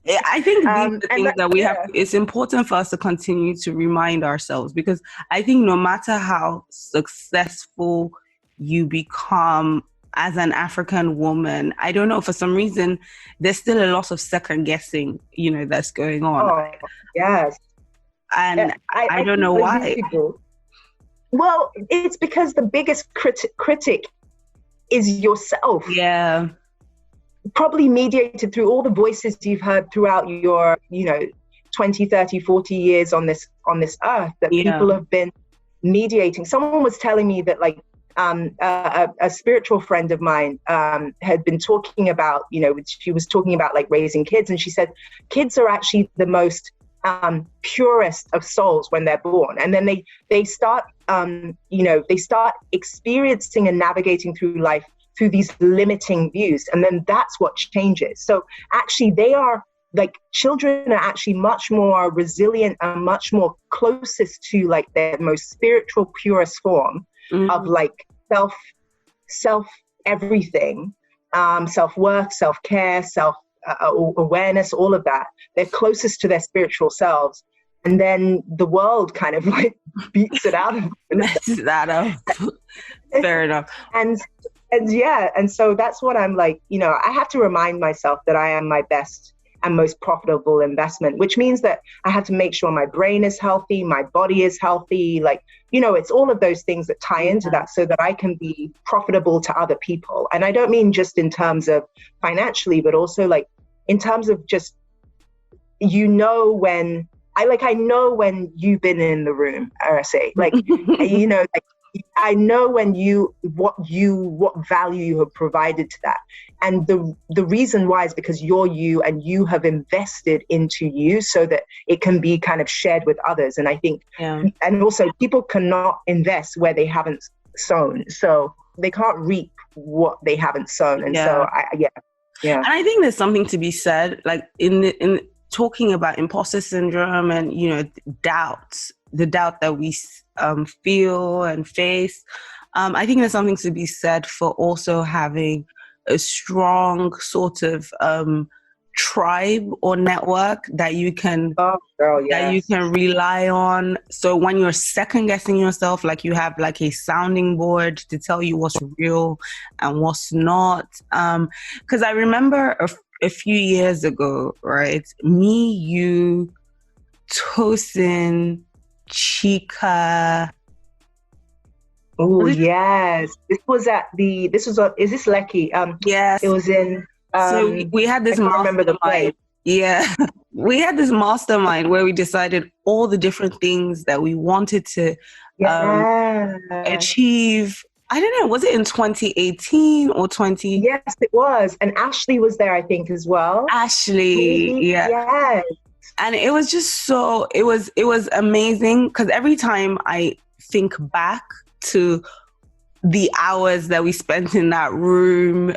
S1: I think these are the things that we have. It's important for us to continue to remind ourselves, because I think no matter how successful you become as an African woman, I don't know, for some reason, there's still a lot of second guessing, that's going on.
S2: Oh, yes.
S1: And I don't know why.
S2: Well, it's because the biggest critic is yourself.
S1: Yeah.
S2: Probably mediated through all the voices you've heard throughout your, 20, 30, 40 years on this earth that people have been mediating. Someone was telling me that a spiritual friend of mine had been talking about, she was talking about like raising kids. And she said, kids are actually the most purest of souls when they're born, and then they start they start experiencing and navigating through life through these limiting views, and then that's what changes. So actually they are like, children are actually much more resilient and much more closest to like their most spiritual purest form of like self everything, self-worth, self-care, awareness, all of that. They're closest to their spiritual selves, and then the world kind of like beats it out of them.
S1: Fair enough.
S2: And so that's what I'm like, I have to remind myself that I am my best and most profitable investment, which means that I have to make sure my brain is healthy, my body is healthy, it's all of those things that tie into that, so that I can be profitable to other people. And I don't mean just in terms of financially, but also like in terms of just, when I know when you've been in the room, Arese, I know when what value you have provided to that. And the reason why is because you're you, and you have invested into you so that it can be kind of shared with others. And I think, and also people cannot invest where they haven't sown. So they can't reap what they haven't sown. And so And
S1: I think there's something to be said, like in talking about imposter syndrome and, the doubt that we feel and face. I think there's something to be said for also having a strong sort of tribe or network that you can that you can rely on. So when you're second guessing yourself, like you have like a sounding board to tell you what's real and what's not. Because I remember a few years ago, right? Me, you, Tosin, Chika.
S2: Oh yes, is this Lekki?
S1: Yes,
S2: it was in.
S1: So we had this mastermind. Yeah, we had this mastermind where we decided all the different things that we wanted to achieve. I don't know, was it in 2018 or 20?
S2: Yes, it was. And Ashley was there, I think, as well.
S1: Ashley, yeah.
S2: Yes.
S1: And it was just it was amazing, because every time I think back to the hours that we spent in that room,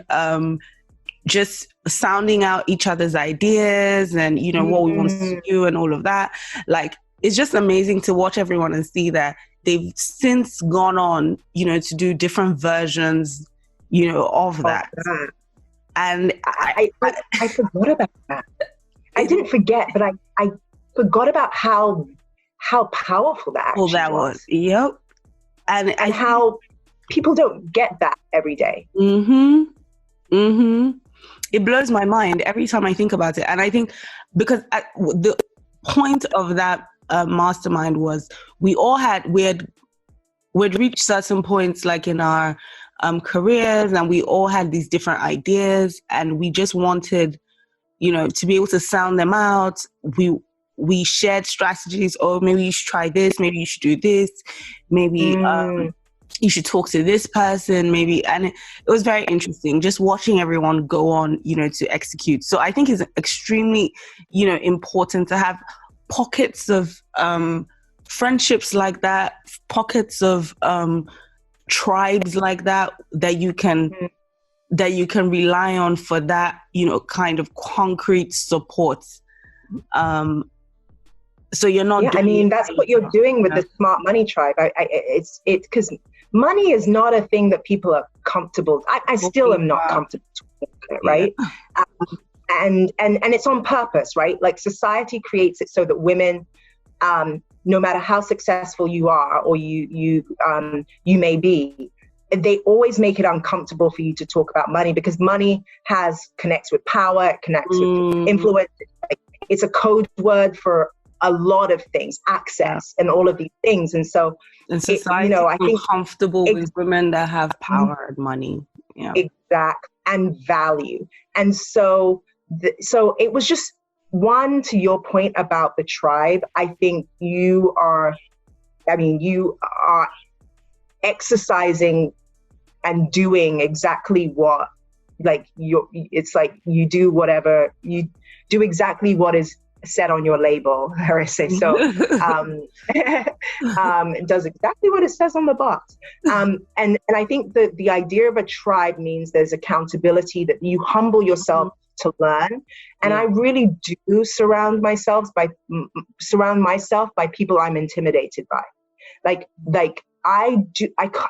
S1: just sounding out each other's ideas and, what we want to do and all of that. Like, it's just amazing to watch everyone and see that they've since gone on, to do different versions, of that. And
S2: I forgot about that. I didn't forget, but I forgot about how how powerful that actually was.
S1: Yep.
S2: And how people don't get that every day.
S1: It blows my mind every time I think about it. And I think because the point of that mastermind was we'd reached certain points like in our careers, and we all had these different ideas, and we just wanted, to be able to sound them out. We shared strategies. Oh, maybe you should try this. Maybe you should do this. Maybe you should talk to this person. Maybe, and it was very interesting just watching everyone go on, to execute. So I think it's extremely, important to have pockets of friendships like that, pockets of tribes like that you can rely on for that, kind of concrete support. So you're not.
S2: Yeah, I mean that's what you're doing with the Smart Money Tribe. It's because money is not a thing that people are comfortable. I still am not comfortable with it, right? And it's on purpose, right? Like society creates it so that women, no matter how successful you are or you may be, they always make it uncomfortable for you to talk about money, because money connects with power, it connects with influence. It's a code word for a lot of things, access and all of these things. And so
S1: society, I think comfortable with women that have power and money. Yeah.
S2: Exact, and value. And so it was just one, to your point about the tribe. I think you are exercising and doing exactly what, it's like you do whatever, you do exactly what is said on your label, Arese. So it does exactly what it says on the box. And I think that the idea of a tribe means there's accountability, that you humble yourself to learn. And I really do surround myself by people I'm intimidated by. Like I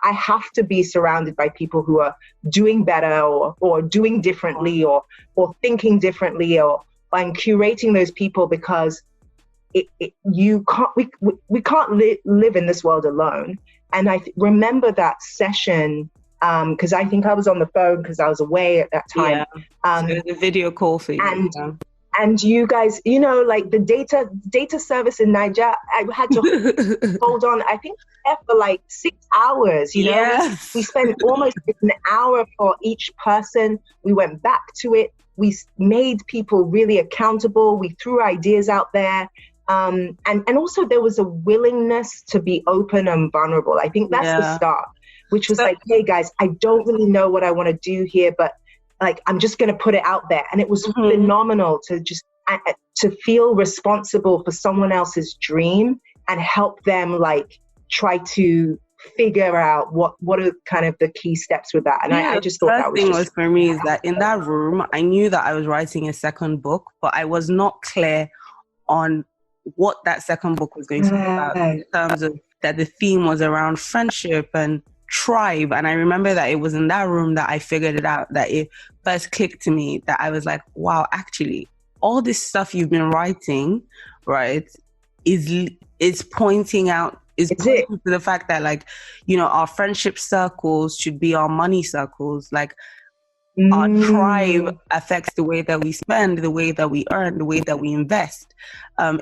S2: have to be surrounded by people who are doing better or doing differently or thinking differently, and curating those people, because we can't live in this world alone. And I remember that session, because I think I was on the phone because I was away at that time.
S1: So the video call for you.
S2: And you guys, like the data service in Nigeria, I had to hold on, I think for like 6 hours,
S1: Yes.
S2: We spent almost an hour for each person. We went back to it. We made people really accountable. We threw ideas out there. And also there was a willingness to be open and vulnerable. I think that's the start, which was like, hey guys, I don't really know what I want to do here, but like, I'm just going to put it out there. And it was phenomenal to just to feel responsible for someone else's dream and help them like try to figure out what are kind of the key steps with that. And I just thought that was
S1: for me is that in that room, I knew that I was writing a second book, but I was not clear on what that second book was going to be about, in terms of that the theme was around friendship and tribe. And I remember that it was in that room that I figured it out, that it first clicked to me, that I was like, wow, actually all this stuff you've been writing, right, is pointing out, pointing to the fact that, like, our friendship circles should be our money circles. Like, our tribe affects the way that we spend, the way that we earn, the way that we invest.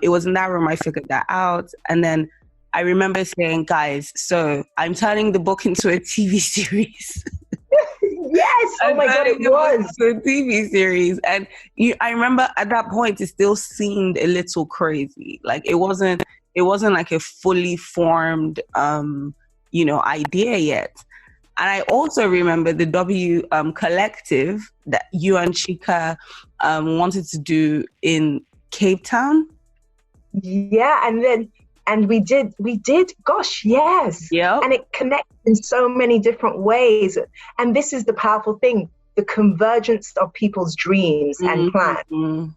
S1: It was in that room I figured that out. And then I remember saying, guys, so I'm turning the book into a TV series.
S2: Yes, oh my God, it was
S1: a TV series. And I remember at that point, it still seemed a little crazy. Like, it wasn't like a fully formed, idea yet. And I also remember the W collective that you and Chika wanted to do in Cape Town.
S2: Yeah, and we did, gosh, yes.
S1: Yeah.
S2: And it connects in so many different ways. And this is the powerful thing, the convergence of people's dreams and plans.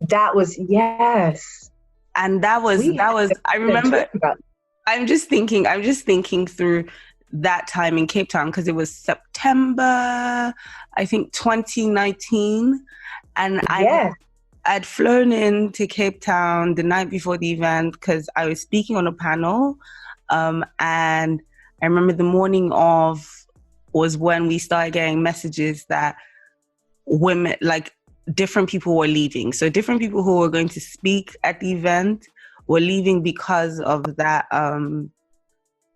S2: That was, yes.
S1: And that was, I remember, I'm just thinking through that time in Cape Town, because it was September, I think 2019. And I'd flown in to Cape Town the night before the event because I was speaking on a panel. And I remember the morning of was when we started getting messages that women, like different people were leaving. So different people who were going to speak at the event were leaving because of that.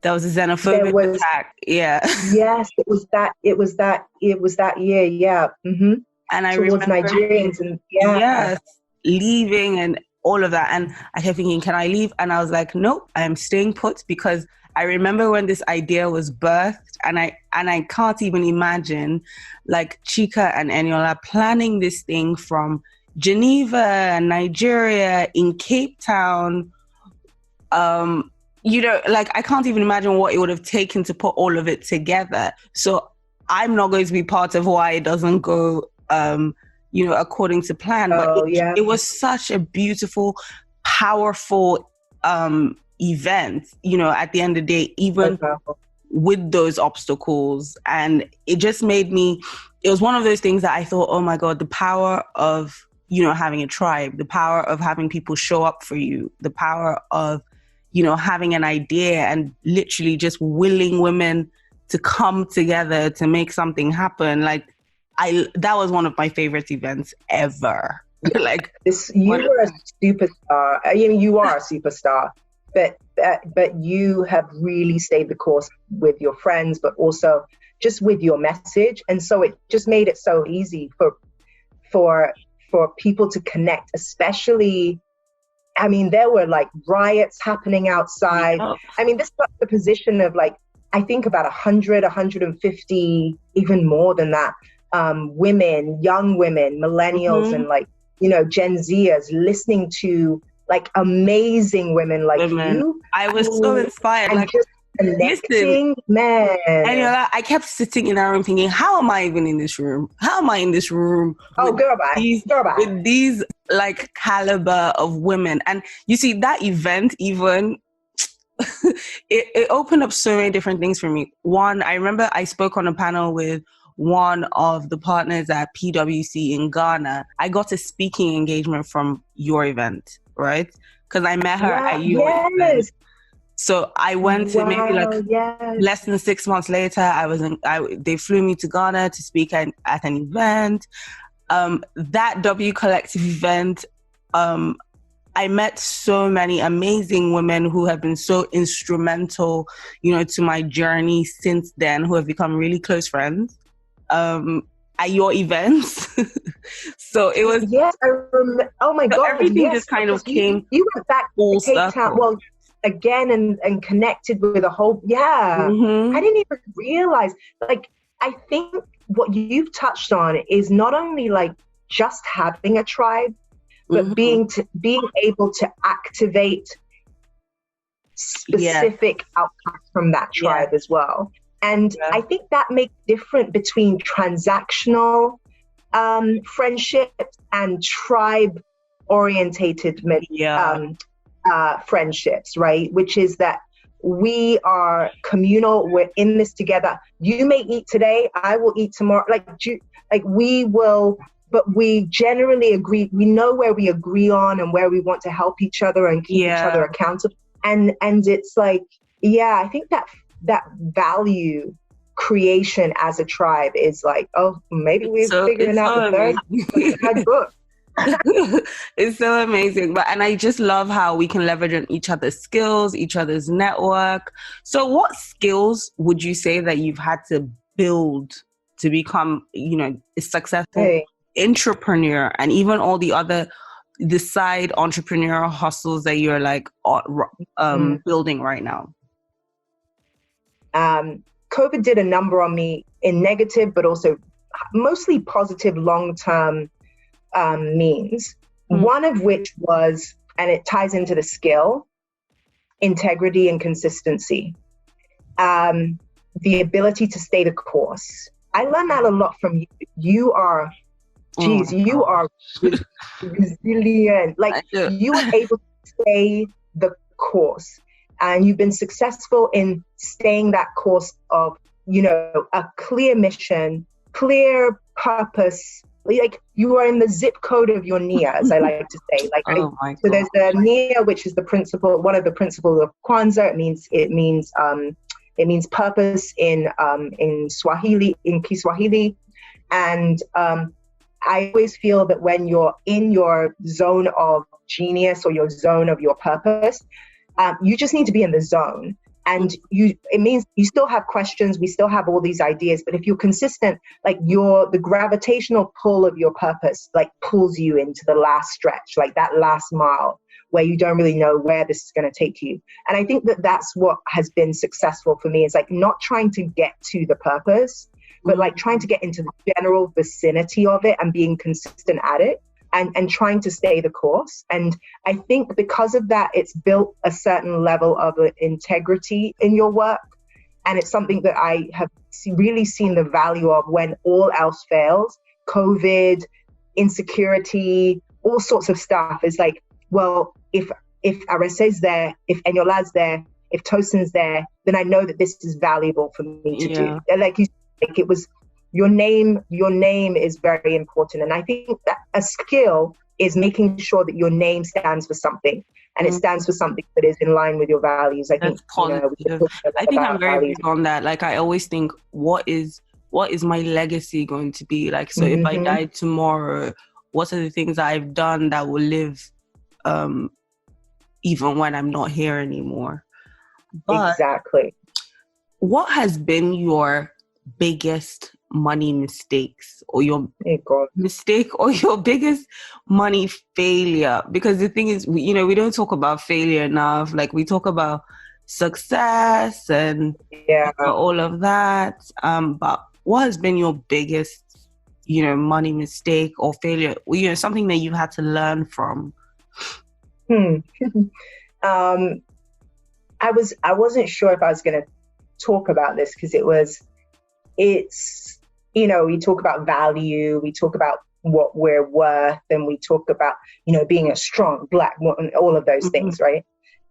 S1: There was a xenophobic attack. Yeah.
S2: Yes, it was that year. Yeah. Mm-hmm.
S1: And I
S2: towards
S1: remember
S2: Nigerians and
S1: yes, leaving and all of that. And I kept thinking, can I leave? And I was like, nope, I am staying put, because I remember when this idea was birthed, and I can't even imagine like Chika and Eniola planning this thing from Geneva, Nigeria, in Cape Town. Like I can't even imagine what it would have taken to put all of it together. So I'm not going to be part of why it doesn't go according to plan. But it was such a beautiful, powerful event, at the end of the day, even with those obstacles. And it just made me, it was one of those things that I thought, oh my God, the power of, having a tribe, the power of having people show up for you, the power of, having an idea and literally just willing women to come together to make something happen. Like, that was one of my favorite events ever. Like
S2: you were a superstar. I mean, you are a superstar, but you have really stayed the course with your friends, but also just with your message. And so it just made it so easy for people to connect, especially, I mean, there were like riots happening outside. Yeah. I mean, this was the position of like, I think about 100, 150, even more than that, women, young women, millennials, and like, Gen Zers listening to like amazing women like you.
S1: I was so inspired.
S2: And like, just connecting, man.
S1: And I kept sitting in that room thinking, how am I even in this room? How am I in this room?
S2: Oh, girl, bye.
S1: With these like caliber of women. And you see, that event even, it opened up so many different things for me. One, I remember I spoke on a panel with one of the partners at PwC in Ghana. I got a speaking engagement from your event, right? Because I met her at your event. So I went to maybe like less than 6 months later, they flew me to Ghana to speak at an event. That W Collective event, I met so many amazing women who have been so instrumental, to my journey since then, who have become really close friends. At your events. So it was...
S2: Yes, I remember. Oh my God.
S1: Everything just kind of came...
S2: You went back to Cape Town, well, again, and connected with a whole... Yeah. Mm-hmm. I didn't even realize. Like, I think what you've touched on is not only like just having a tribe, but being able to activate specific outcomes from that tribe as well. And I think that makes difference between transactional friendships and tribe-orientated friendships, right? Which is that we are communal. We're in this together. You may eat today. I will eat tomorrow. Like we will, but we generally agree. We know where we agree on and where we want to help each other and keep each other accountable. And it's like, I think that value creation as a tribe is like, oh, maybe we're figuring out the third book.
S1: It's so amazing. And I just love how we can leverage on each other's skills, each other's network. So what skills would you say that you've had to build to become, a successful entrepreneur, and even all the side entrepreneurial hustles that you're like building right now?
S2: COVID did a number on me in negative, but also mostly positive long-term means. One of which was, and it ties into the skill, integrity and consistency. The ability to stay the course. I learned that a lot from you. You are, you are resilient. Like, you are able to stay the course. And you've been successful in staying that course of, a clear mission, clear purpose, like you are in the zip code of your Nia, as I like to say. Like,
S1: Oh my
S2: so
S1: God.
S2: there's the Nia, which is one of the principles of Kwanzaa. It means purpose in Swahili, in Kiswahili, and I always feel that when you're in your zone of genius or your zone of your purpose, you just need to be in the zone. And it means you still have questions, we still have all these ideas, but if you're consistent, like the gravitational pull of your purpose, like pulls you into the last stretch, like that last mile where you don't really know where this is going to take you. And I think that that's what has been successful for me, is like not trying to get to the purpose, but like trying to get into the general vicinity of it and being consistent at it. And trying to stay the course. And I think because of that, it's built a certain level of integrity in your work. And it's something that I have really seen the value of when all else fails. COVID, insecurity, all sorts of stuff is like, well, if Arese is there, if Eniola's there, if Tosin's there, then I know that this is valuable for me to do. Like it was, your name is very important. And I think that a skill is making sure that your name stands for something, and it stands for something that is in line with your values. I think
S1: I'm very big on that. Like, I always think, what is my legacy going to be? Like, so if I die tomorrow, what are the things I've done that will live even when I'm not here anymore? But
S2: exactly.
S1: What has been your biggest money mistakes, or your mistake, or your biggest money failure? Because the thing is, we don't talk about failure enough. Like, we talk about success and all of that. But what has been your biggest, money mistake or failure? Something that you had to learn from.
S2: I wasn't sure if I was going to talk about this, because we talk about value, we talk about what we're worth, and we talk about, being a strong Black woman, all of those things, right?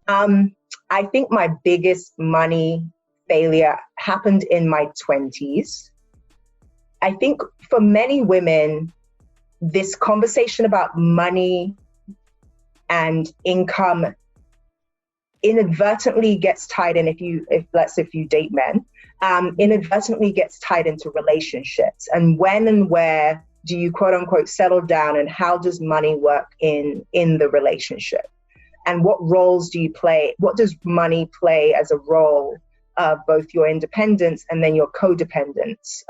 S2: I think my biggest money failure happened in my 20s. I think for many women, this conversation about money and income inadvertently gets tied in, if you date men, inadvertently gets tied into relationships. And when and where do you quote unquote settle down, and how does money work in the relationship? And what roles do you play? What does money play as a role of both your independence and then your codependence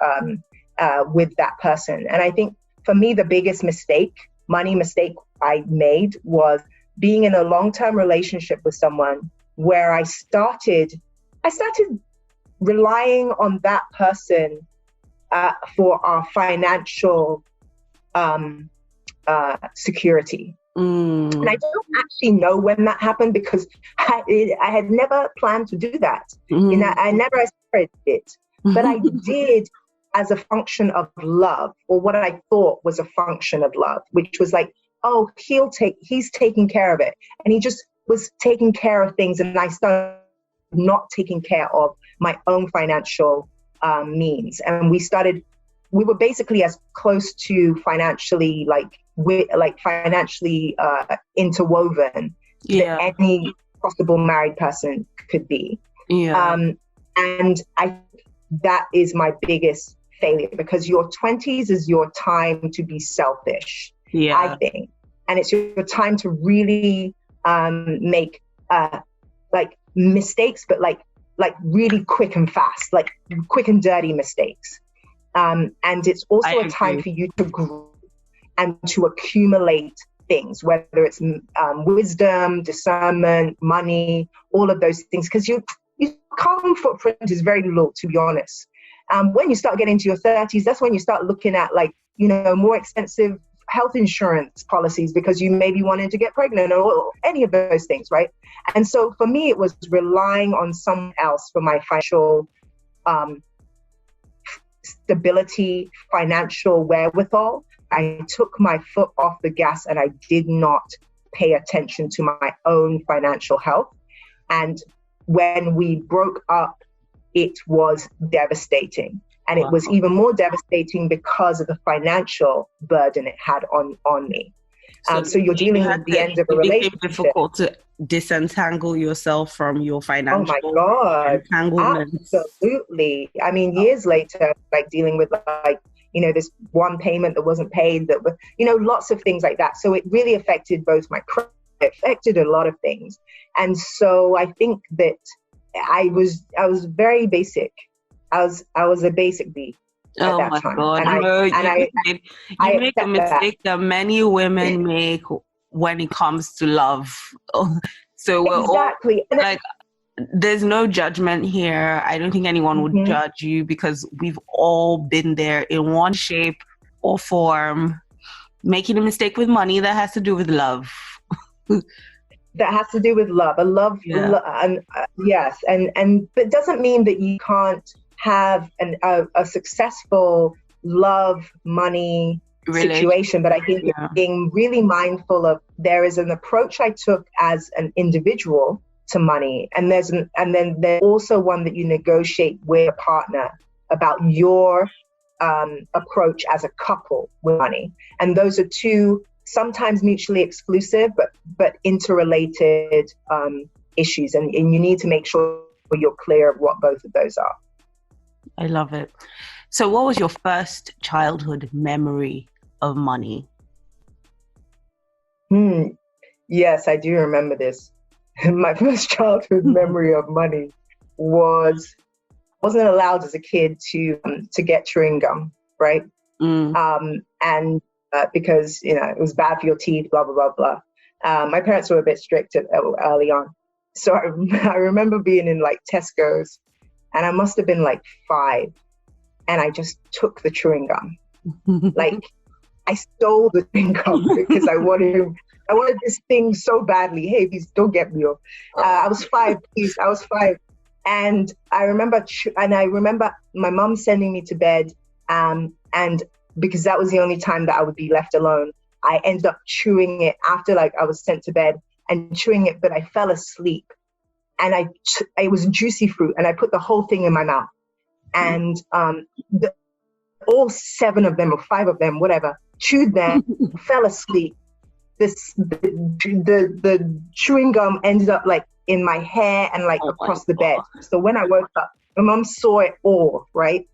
S2: with that person? And I think for me, the biggest money mistake I made was being in a long-term relationship with someone where I started relying on that person for our financial security. And I don't actually know when that happened, because I had never planned to do that. I never aspired it, but I did as a function of love, or what I thought was a function of love, which was like, oh, he's taking care of it. And he just was taking care of things. And I started not taking care of my own financial means. And we were basically as close to financially, financially interwoven that any possible married person could be. And that is my biggest failure, because your 20s is your time to be selfish. I think. And it's your time to really make mistakes, but like really quick and fast, like quick and dirty mistakes. And it's also a time for you to grow and to accumulate things, whether it's wisdom, discernment, money, all of those things, because your carbon footprint is very low, to be honest. When you start getting into your 30s, that's when you start looking at more expensive health insurance policies, because you maybe wanted to get pregnant or any of those things, right? And so for me, it was relying on someone else for my financial stability, financial wherewithal. I took my foot off the gas and I did not pay attention to my own financial health. And when we broke up, it was devastating. And it was even more devastating because of the financial burden it had on me. So you're dealing with the end of a relationship.
S3: It became difficult to disentangle yourself from your financial entanglements.
S2: Absolutely. I mean, years later, like dealing with like, you know, this one payment that wasn't paid, that was, you know, lots of things like that. So it really affected both my credit, affected a lot of things. And so I think that I was very basic. I was a basic bee at that time.
S3: God. You make a mistake that many women make when it comes to love. So we're
S2: exactly.
S3: all, like, there's no judgment here. I don't think anyone would judge you, because we've all been there in one shape or form, making a mistake with money that has to do with love.
S2: That has to do with love, yes, and but doesn't mean that you can't have a successful love money situation. But I think being really mindful of, there is an approach I took as an individual to money, and then there's also one that you negotiate with a partner about your approach as a couple with money. And those are two sometimes mutually exclusive but interrelated issues, and you need to make sure you're clear of what both of those are.
S3: I love it. So what was your first childhood memory of money?
S2: Yes, I do remember this. My first childhood memory of money wasn't allowed as a kid to get chewing gum, right? And because, you know, it was bad for your teeth, blah, blah, blah, blah. My parents were a bit strict early on. So I remember being in like Tesco's, and I must have been like 5, and I just took the chewing gum. Like, I stole the chewing gum because I wanted this thing so badly. Hey, please don't get me off. I was 5, please. I was 5. And I remember my mom sending me to bed, and because that was the only time that I would be left alone, I ended up chewing it after like I was sent to bed, and chewing it, but I fell asleep. And it was juicy fruit, and I put the whole thing in my mouth. And all 7 of them or 5 of them, whatever, chewed them, fell asleep. The chewing gum ended up like in my hair and like across the bed. So when I woke up, my mom saw it all, right?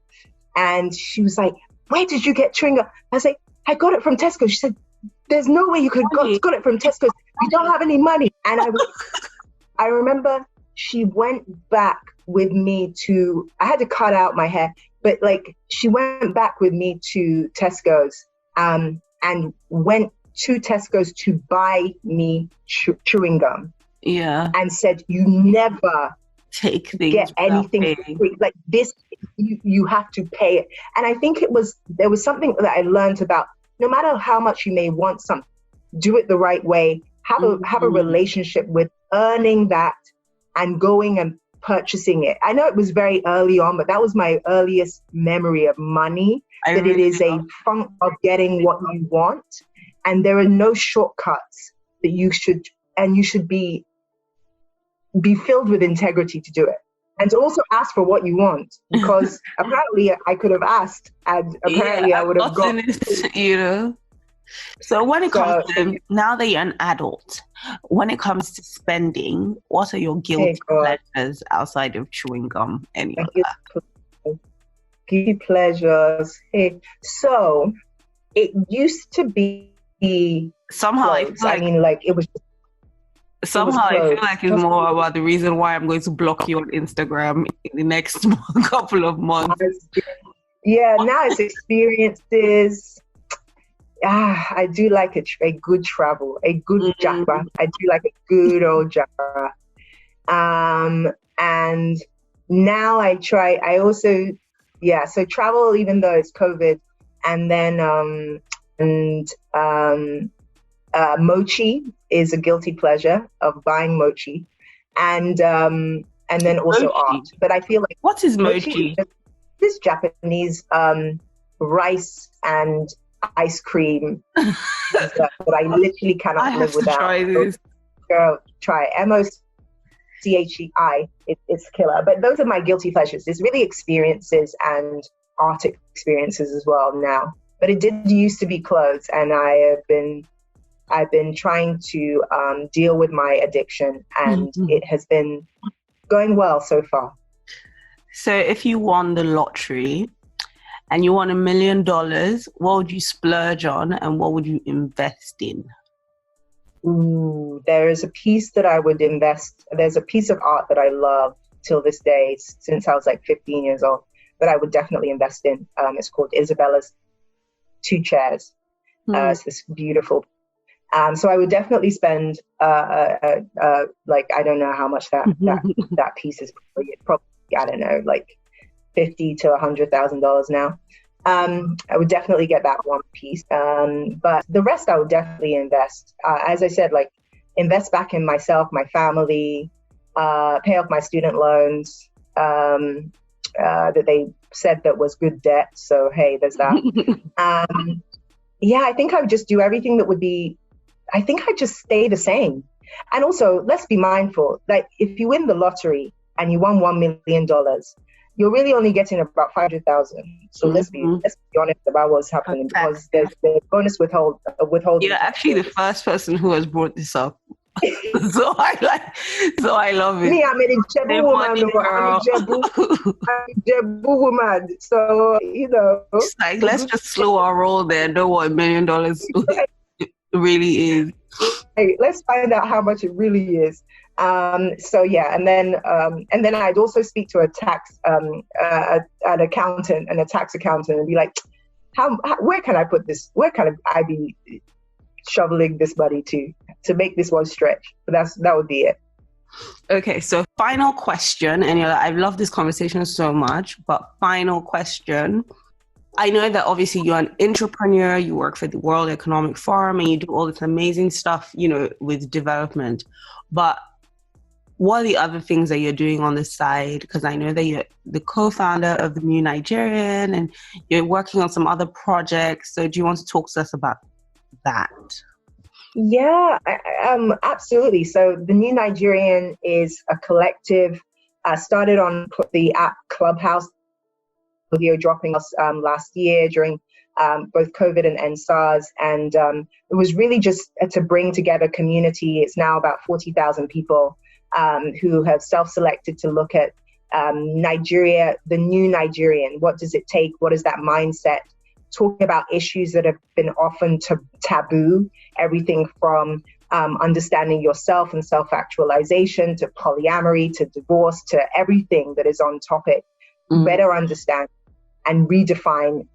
S2: And she was like, "Where did you get chewing gum?" I was like, "I got it from Tesco." She said, "There's no way you could got it from Tesco. You don't have any money." And I remember she went back with me to, I had to cut out my hair, but like she went back with me to Tesco's and went to Tesco's to buy me chewing gum.
S3: Yeah.
S2: And said, "You never
S3: get
S2: anything free. Like this, you have to pay it." And I think there was something that I learned about, no matter how much you may want something, do it the right way. Have a relationship with earning that and going and purchasing it. I know it was very early on, but that was my earliest memory of money, that it is a function of getting what you want. And there are no shortcuts that you should be filled with integrity to do it. And to also ask for what you want, because apparently I could have asked, and apparently I would have gotten
S3: it, you know. So when it comes to, now that you're an adult, when it comes to spending, what are your guilty pleasures outside of chewing gum?
S2: Guilty pleasures. Hey, so it used to be
S3: somehow
S2: clothes. I feel like it's
S3: more about the reason why I'm going to block you on Instagram in the next couple of months.
S2: Yeah, now it's experiences. I do like a good travel, a good japa. I do like a good old japa. And now so travel, even though it's COVID, and then mochi is a guilty pleasure of buying mochi, and then also art. But I feel like,
S3: what is mochi?
S2: This Japanese rice and ice cream that I literally cannot live without.
S3: Try this.
S2: Girl, try MOCHEI. It's killer. But those are my guilty pleasures. It's really experiences and art experiences as well now. But it did used to be clothes, and I've been trying to deal with my addiction, and it has been going well so far.
S3: So if you won the lottery and you won $1 million, what would you splurge on and what would you invest in?
S2: Ooh, there is a piece that I would invest. There's a piece of art that I love till this day, since I was like 15 years old, that I would definitely invest in. It's called Isabella's Two Chairs. It's this beautiful. So I would definitely spend like, I don't know how much that piece is. Probably I don't know, like $50,000 to $100,000 now. I would definitely get that one piece. But the rest I would definitely invest. As I said, like invest back in myself, my family, pay off my student loans that they said that was good debt. So, hey, there's that. Yeah, I think I would just do everything that would be, I think I'd just stay the same. And also, let's be mindful, like if you win the lottery and you won $1 million, you're really only getting about 500,000. So let's be honest about what's happening, because there's the bonus withholding.
S3: You're actually the first person who has brought this up. so I love it.
S2: Me, I'm an Ijebu woman. I'm Ijebu woman. So, you know.
S3: It's like, let's just slow our roll there. Know what $1 million really is.
S2: Hey, let's find out how much it really is. So yeah, and then I'd also speak to a tax an accountant and a tax accountant and be like, how where can I put this? Where can I be shoveling this money to make this one stretch? But that would be it.
S3: Okay, so final question, and I've loved this conversation so much, but final question. I know that obviously you're an entrepreneur, you work for the World Economic Forum, and you do all this amazing stuff, with development. But what are the other things that you're doing on the side? Because I know that you're the co-founder of the New Nigerian and you're working on some other projects. So do you want to talk to us about that?
S2: Yeah, absolutely. So the New Nigerian is a collective, started on the app Clubhouse, video dropping us last year during both COVID and SARS. And it was really just to bring together community. It's now about 40,000 people who have self-selected to look at Nigeria, the new Nigerian. What does it take? What is that mindset? Talking about issues that have been often taboo, everything from understanding yourself and self-actualization to polyamory to divorce to everything that is on topic. Better understand and redefine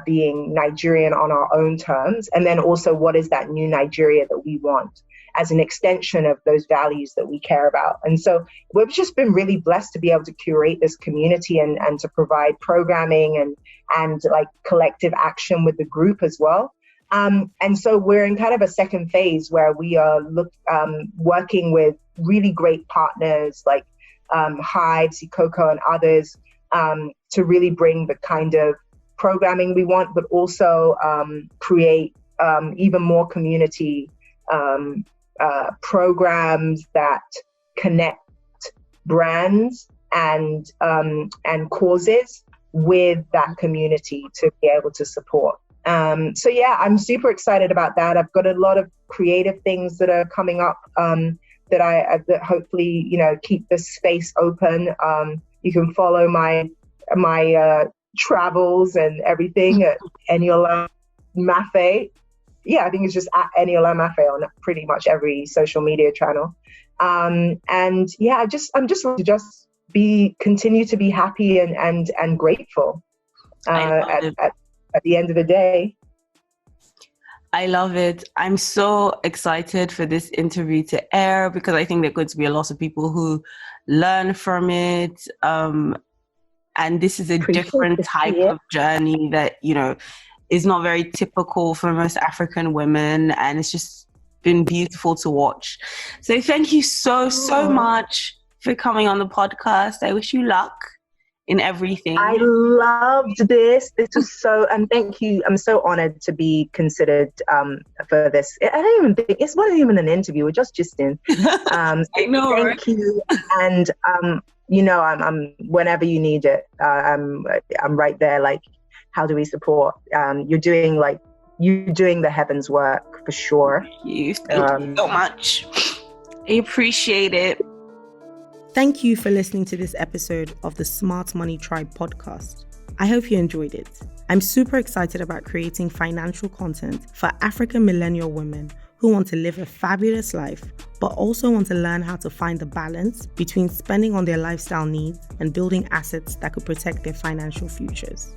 S2: being Nigerian on our own terms. And then also, what is that new Nigeria that we want as an extension of those values that we care about? And so we've just been really blessed to be able to curate this community and to provide programming and like collective action with the group as well. And so we're in kind of a second phase where we are working with really great partners like Hive, Sikoko, and others to really bring the kind of programming we want, but also create even more community programs that connect brands and causes with that community to be able to support. So yeah, I'm super excited about that. I've got a lot of creative things that are coming up that hopefully keep this space open. You can follow my travels and everything at Eniola Mafe. Yeah, I think it's just at Eniola Mafe on pretty much every social media channel. And yeah, I'm just continue to be happy and grateful at the end of the day.
S3: I love it. I'm so excited for this interview to air because I think there are going to be a lot of people who learn from it. And this is a different type of journey that, is not very typical for most African women. And it's just been beautiful to watch. So thank you so much for coming on the podcast. I wish you luck in everything.
S2: I loved this. This was and thank you. I'm so honored to be considered for this. I don't even think it's not even an interview. We're just in.
S3: I know.
S2: Thank you. And I'm whenever you need it, I'm right there. Like, how do we support? You're doing the heavens work for sure.
S3: Thank you so much. I appreciate it.
S1: Thank you for listening to this episode of the Smart Money Tribe podcast. I hope you enjoyed it. I'm super excited about creating financial content for African millennial women who want to live a fabulous life, but also want to learn how to find the balance between spending on their lifestyle needs and building assets that could protect their financial futures.